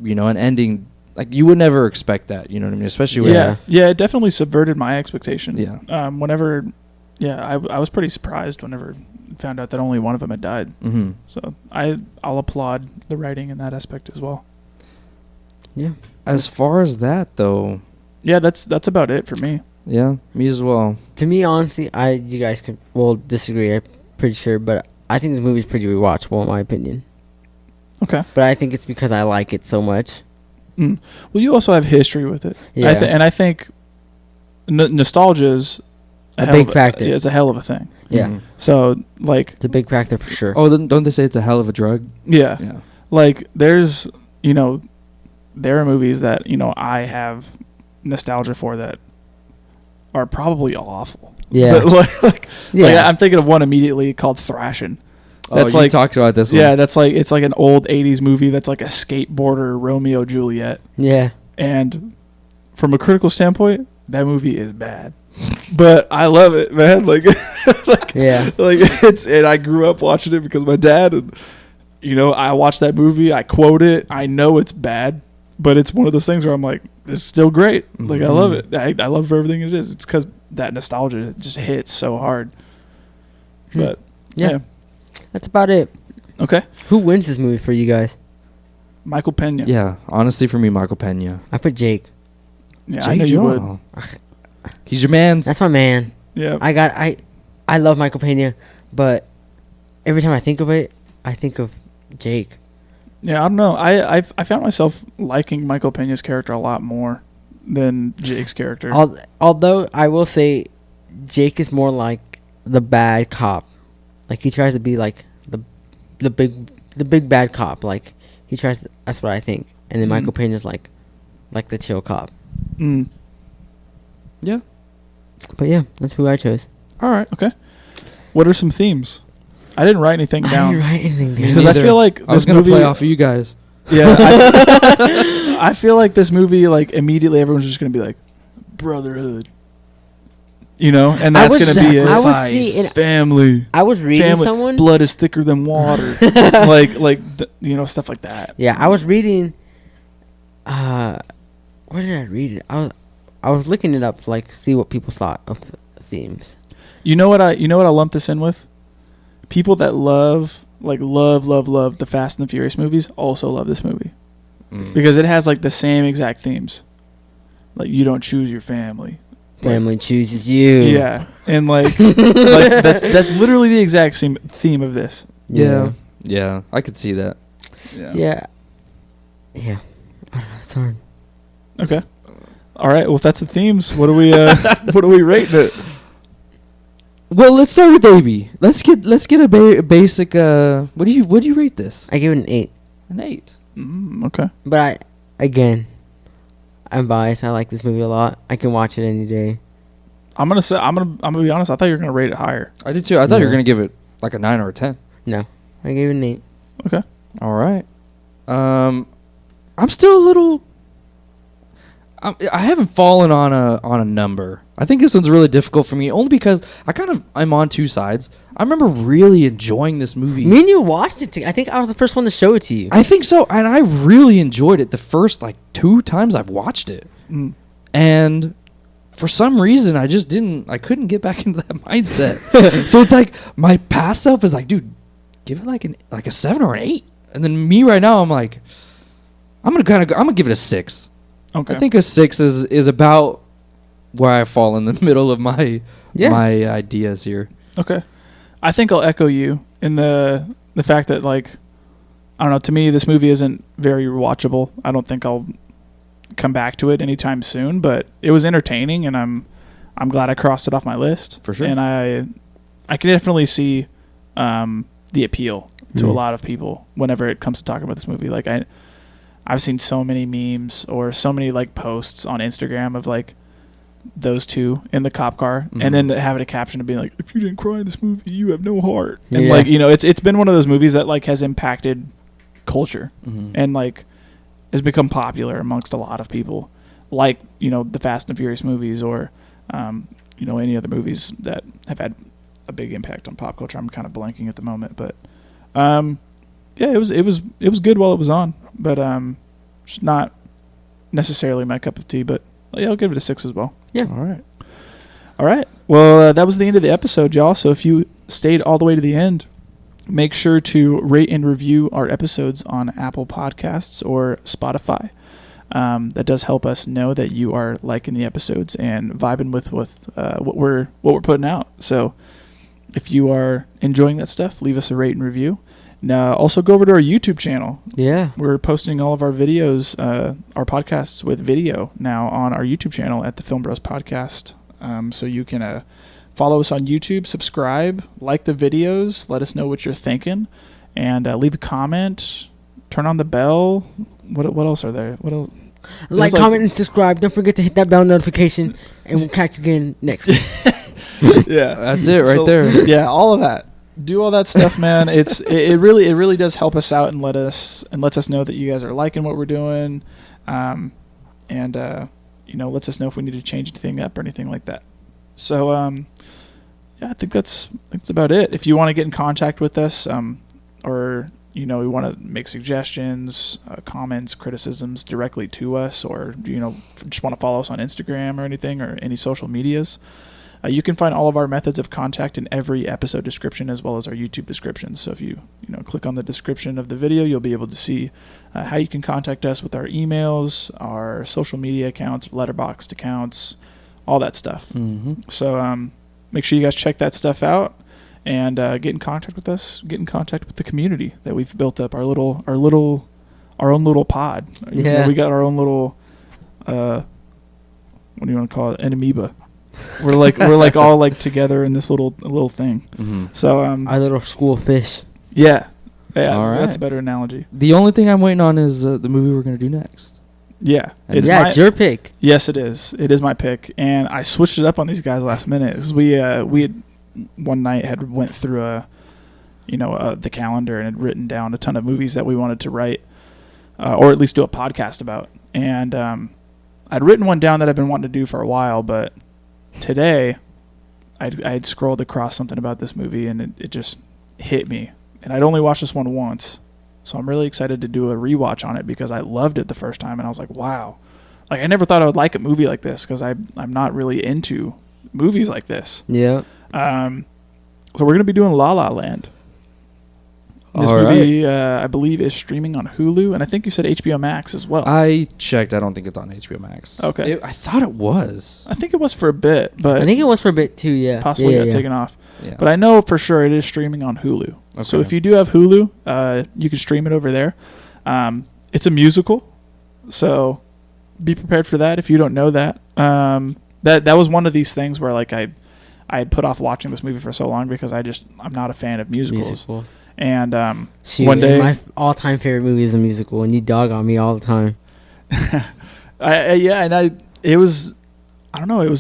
an ending. Like, you would never expect that, you know what I mean? Especially with... Yeah, it definitely subverted my expectation. Yeah. I was pretty surprised whenever I found out that only one of them had died. Mm-hmm. So I'll applaud the writing in that aspect as well. Yeah. As far as that, though... Yeah, that's about it for me. Yeah, me as well. To me, honestly, you guys will disagree, I'm pretty sure, but I think this movie's pretty rewatchable in my opinion. Okay. But I think it's because I like it so much. Well, you also have history with it. Yeah. And I think nostalgia is A big factor. Is a hell of a thing. Yeah. Mhm. So, like... It's a big factor for sure. Oh, don't they say it's a hell of a drug? Yeah. Yeah. Like, there's... there are movies that, I have nostalgia for that are probably awful. Yeah. But Yeah. like, I'm thinking of one immediately called Thrashin'. That's you talked about this one. Yeah, that's like, it's like an old 80s movie that's like a skateboarder Romeo Juliet. Yeah. And from a critical standpoint, that movie is bad. But I love it, man. Like, Yeah. like and I grew up watching it because of my dad, and I watched that movie, I quote it, I know it's bad, but it's one of those things where I'm like, it's still great. Like, I love it. I love everything it is. It's because that nostalgia just hits so hard. But yeah. That's about it. Okay. Who wins this movie for you guys? Michael Pena. Yeah, honestly, for me, Michael Pena. I put Jake. Yeah, I know you would. Gyllenhaal. He's your man. That's my man. Yeah. I love Michael Pena, but every time I think of it, I think of Jake. Yeah, I don't know. I found myself liking Michael Pena's character a lot more than Jake's character. Although I will say, Jake is more like the bad cop. Like, he tries to be like the big bad cop. Like, he tries to, that's what I think. And then Michael Pena's like the chill cop. Mm. Yeah. But yeah, that's who I chose. All right. Okay. What are some themes? I didn't write anything I down. didn't write anything down. Because I feel like I was this gonna movie, play off of you guys. Yeah. I feel like this movie, like, immediately everyone's just gonna be like, brotherhood. You know, and that's going to be sacrifice. Family. I was reading family. someone. Blood is thicker than water. Stuff like that. Yeah, I was reading. Where did I read it? I was looking it up to like see what people thought of the themes. You know what I lump this in with? People that love the Fast and the Furious movies also love this movie because it has like the same exact themes. Like you don't choose your family. Family chooses you. Yeah, and like that's literally the exact same theme of this. Yeah, I could see that. Yeah. I don't know. It's hard. Okay. All right. Well, if that's the themes, what do we rate it? Well, let's start with AB. Let's get a basic. What do you rate this? I give it an 8. An 8. Okay. But I'm biased. I like this movie a lot. I can watch it any day. I'm gonna be honest. I thought you were gonna rate it higher. I did too. I thought you were gonna give it like a 9 or a 10. No, I gave it an 8. Okay. All right. I'm still a little. I haven't fallen on a number. I think this one's really difficult for me, only because I'm on two sides. I remember really enjoying this movie. Me and you watched it. I think I was the first one to show it to you. I think so, and I really enjoyed it the first 2 times I've watched it, and for some reason I couldn't get back into that mindset. So it's like my past self is like, dude, give it like a 7 or an 8, and then me right now I'm like, I'm gonna give it a 6. Okay. I think a 6 is about where I fall in the middle of my ideas here. Okay. I think I'll echo you in the fact that I don't know, to me this movie isn't very watchable. I don't think I'll come back to it anytime soon, but it was entertaining and I'm glad I crossed it off my list. For sure. And I can definitely see the appeal to a lot of people whenever it comes to talking about this movie. I've seen so many memes or so many posts on Instagram of those two in the cop car, and then having a caption of being like, if you didn't cry in this movie, you have no heart. And it's been one of those movies that has impacted culture and has become popular amongst a lot of people, the Fast and Furious movies or any other movies that have had a big impact on pop culture. I'm kind of blanking at the moment, but it was good while it was on, but it's not necessarily my cup of tea, but I'll give it a 6 as well. Yeah. All right. Well, that was the end of the episode, y'all. So if you stayed all the way to the end, make sure to rate and review our episodes on Apple Podcasts or Spotify. That does help us know that you are liking the episodes and vibing with what we're putting out. So if you are enjoying that stuff, leave us a rate and review. Now, also go over to our YouTube channel. Yeah. We're posting all of our videos, our podcasts with video now on our YouTube channel at the Film Bros Podcast. So you can follow us on YouTube, subscribe, like the videos, let us know what you're thinking, and leave a comment, turn on the bell. What else are there? What else? Like, comment, and subscribe. Don't forget to hit that bell notification, and we'll catch you again next week. Yeah. That's it right there. Yeah, all of that. Do all that stuff, man. It really does help us out and lets us know that you guys are liking what we're doing, and lets us know if we need to change anything up or anything like that. So I think that's about it. If you want to get in contact with us, or we want to make suggestions, comments, criticisms directly to us, or just want to follow us on Instagram or anything or any social medias. You can find all of our methods of contact in every episode description as well as our YouTube description. So if you click on the description of the video, you'll be able to see how you can contact us with our emails, our social media accounts, Letterboxd accounts, all that stuff. So make sure you guys check that stuff out and get in contact with us. Get in contact with the community that we've built up. Our own little pod. Yeah. We got our own little what do you want to call it? An amoeba. We're all together in this little thing. So our little school of fish. Yeah. All right. That's a better analogy. The only thing I'm waiting on is the movie we're gonna do next. Yeah, it's your pick. Yes, it is. It is my pick, and I switched it up on these guys last minute. 'Cause we had one night had went through the calendar and had written down a ton of movies that we wanted to write, or at least do a podcast about. And I'd written one down that I've been wanting to do for a while, but today I had scrolled across something about this movie, and it just hit me. And I'd only watched this one once, so I'm really excited to do a rewatch on it because I loved it the first time, and I was like, wow. Like, I never thought I would like a movie like this because I'm not really into movies like this. Yeah. So we're going to be doing La La Land. This movie, I believe, is streaming on Hulu, and I think you said HBO Max as well. I checked. I don't think it's on HBO Max. Okay. I thought it was. I think it was for a bit, but I think it was for a bit too, yeah. possibly yeah, got taken off. Yeah. But I know for sure it is streaming on Hulu. Okay. So if you do have Hulu, you can stream it over there. It's a musical, so be prepared for that if you don't know that. That was one of these things where like I had put off watching this movie for so long because I'm not a fan of musicals. And one day, my all-time favorite movie is a musical, and you dog on me all the time. it was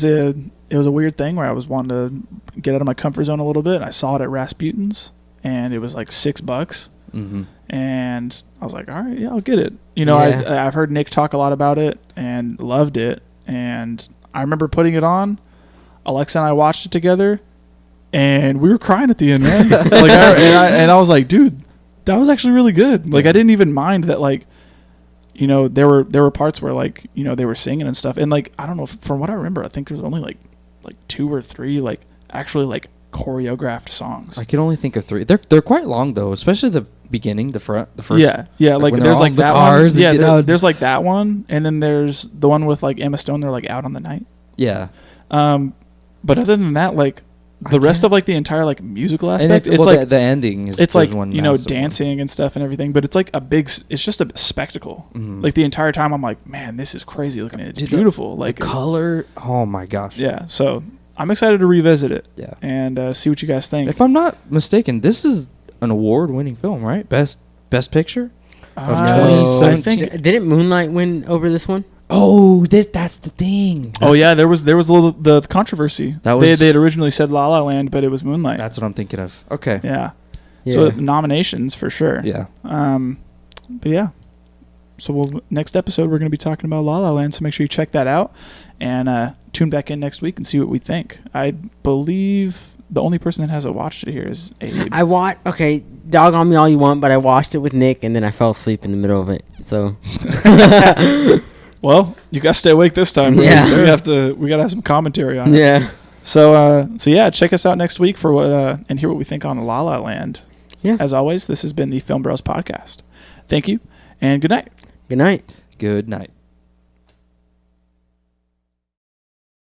a weird thing where I was wanting to get out of my comfort zone a little bit. I saw it at Rasputin's, and it was like $6, Mm-hmm. and I was like, all right, yeah, I'll get it. You know, I've heard Nick talk a lot about it and loved it, and I remember putting it on. Alexa and I watched it together. And we were crying at the end, man. I was like, dude, that was actually really good. Like, I didn't even mind that, like, you know, there were parts where, like, you know, they were singing and stuff. And, like, I don't know, from what I remember, I think there was only, like 2 or 3, like, actually, like, choreographed songs. I can only think of 3. They're quite long, though, especially the beginning, the first. Yeah, like there's, like, that cars one. Yeah, there's, like, that one. And then there's the one with, like, Emma Stone. They're, like, out on the night. Yeah. But other than that, like, the rest of like the entire like musical aspect, it's like the ending is it's like one you know dancing and stuff and everything, but it's like it's just a spectacle. Mm-hmm. Like the entire time I'm like, man, this is crazy looking at it. It's beautiful. Like the color, oh my gosh. Yeah, so I'm excited to revisit it. Yeah, and see what you guys think. If I'm not mistaken, this is an award-winning film, right? Best Picture of 2017. I think didn't Moonlight win over this one? Oh, that's the thing. Oh yeah, there was a little the controversy. That was they had originally said La La Land, but it was Moonlight. That's what I'm thinking of. Okay. Yeah. So nominations for sure. Yeah. But yeah. So next episode we're going to be talking about La La Land. So make sure you check that out and tune back in next week and see what we think. I believe the only person that hasn't watched it here is Abe. Okay, dog on me all you want, but I watched it with Nick and then I fell asleep in the middle of it. So. Well, you got to stay awake this time. Yeah. So we got to have some commentary on it. Yeah. So yeah, check us out next week for what and hear what we think on La La Land. Yeah. As always, this has been the Film Bros Podcast. Thank you and good night. Good night. Good night.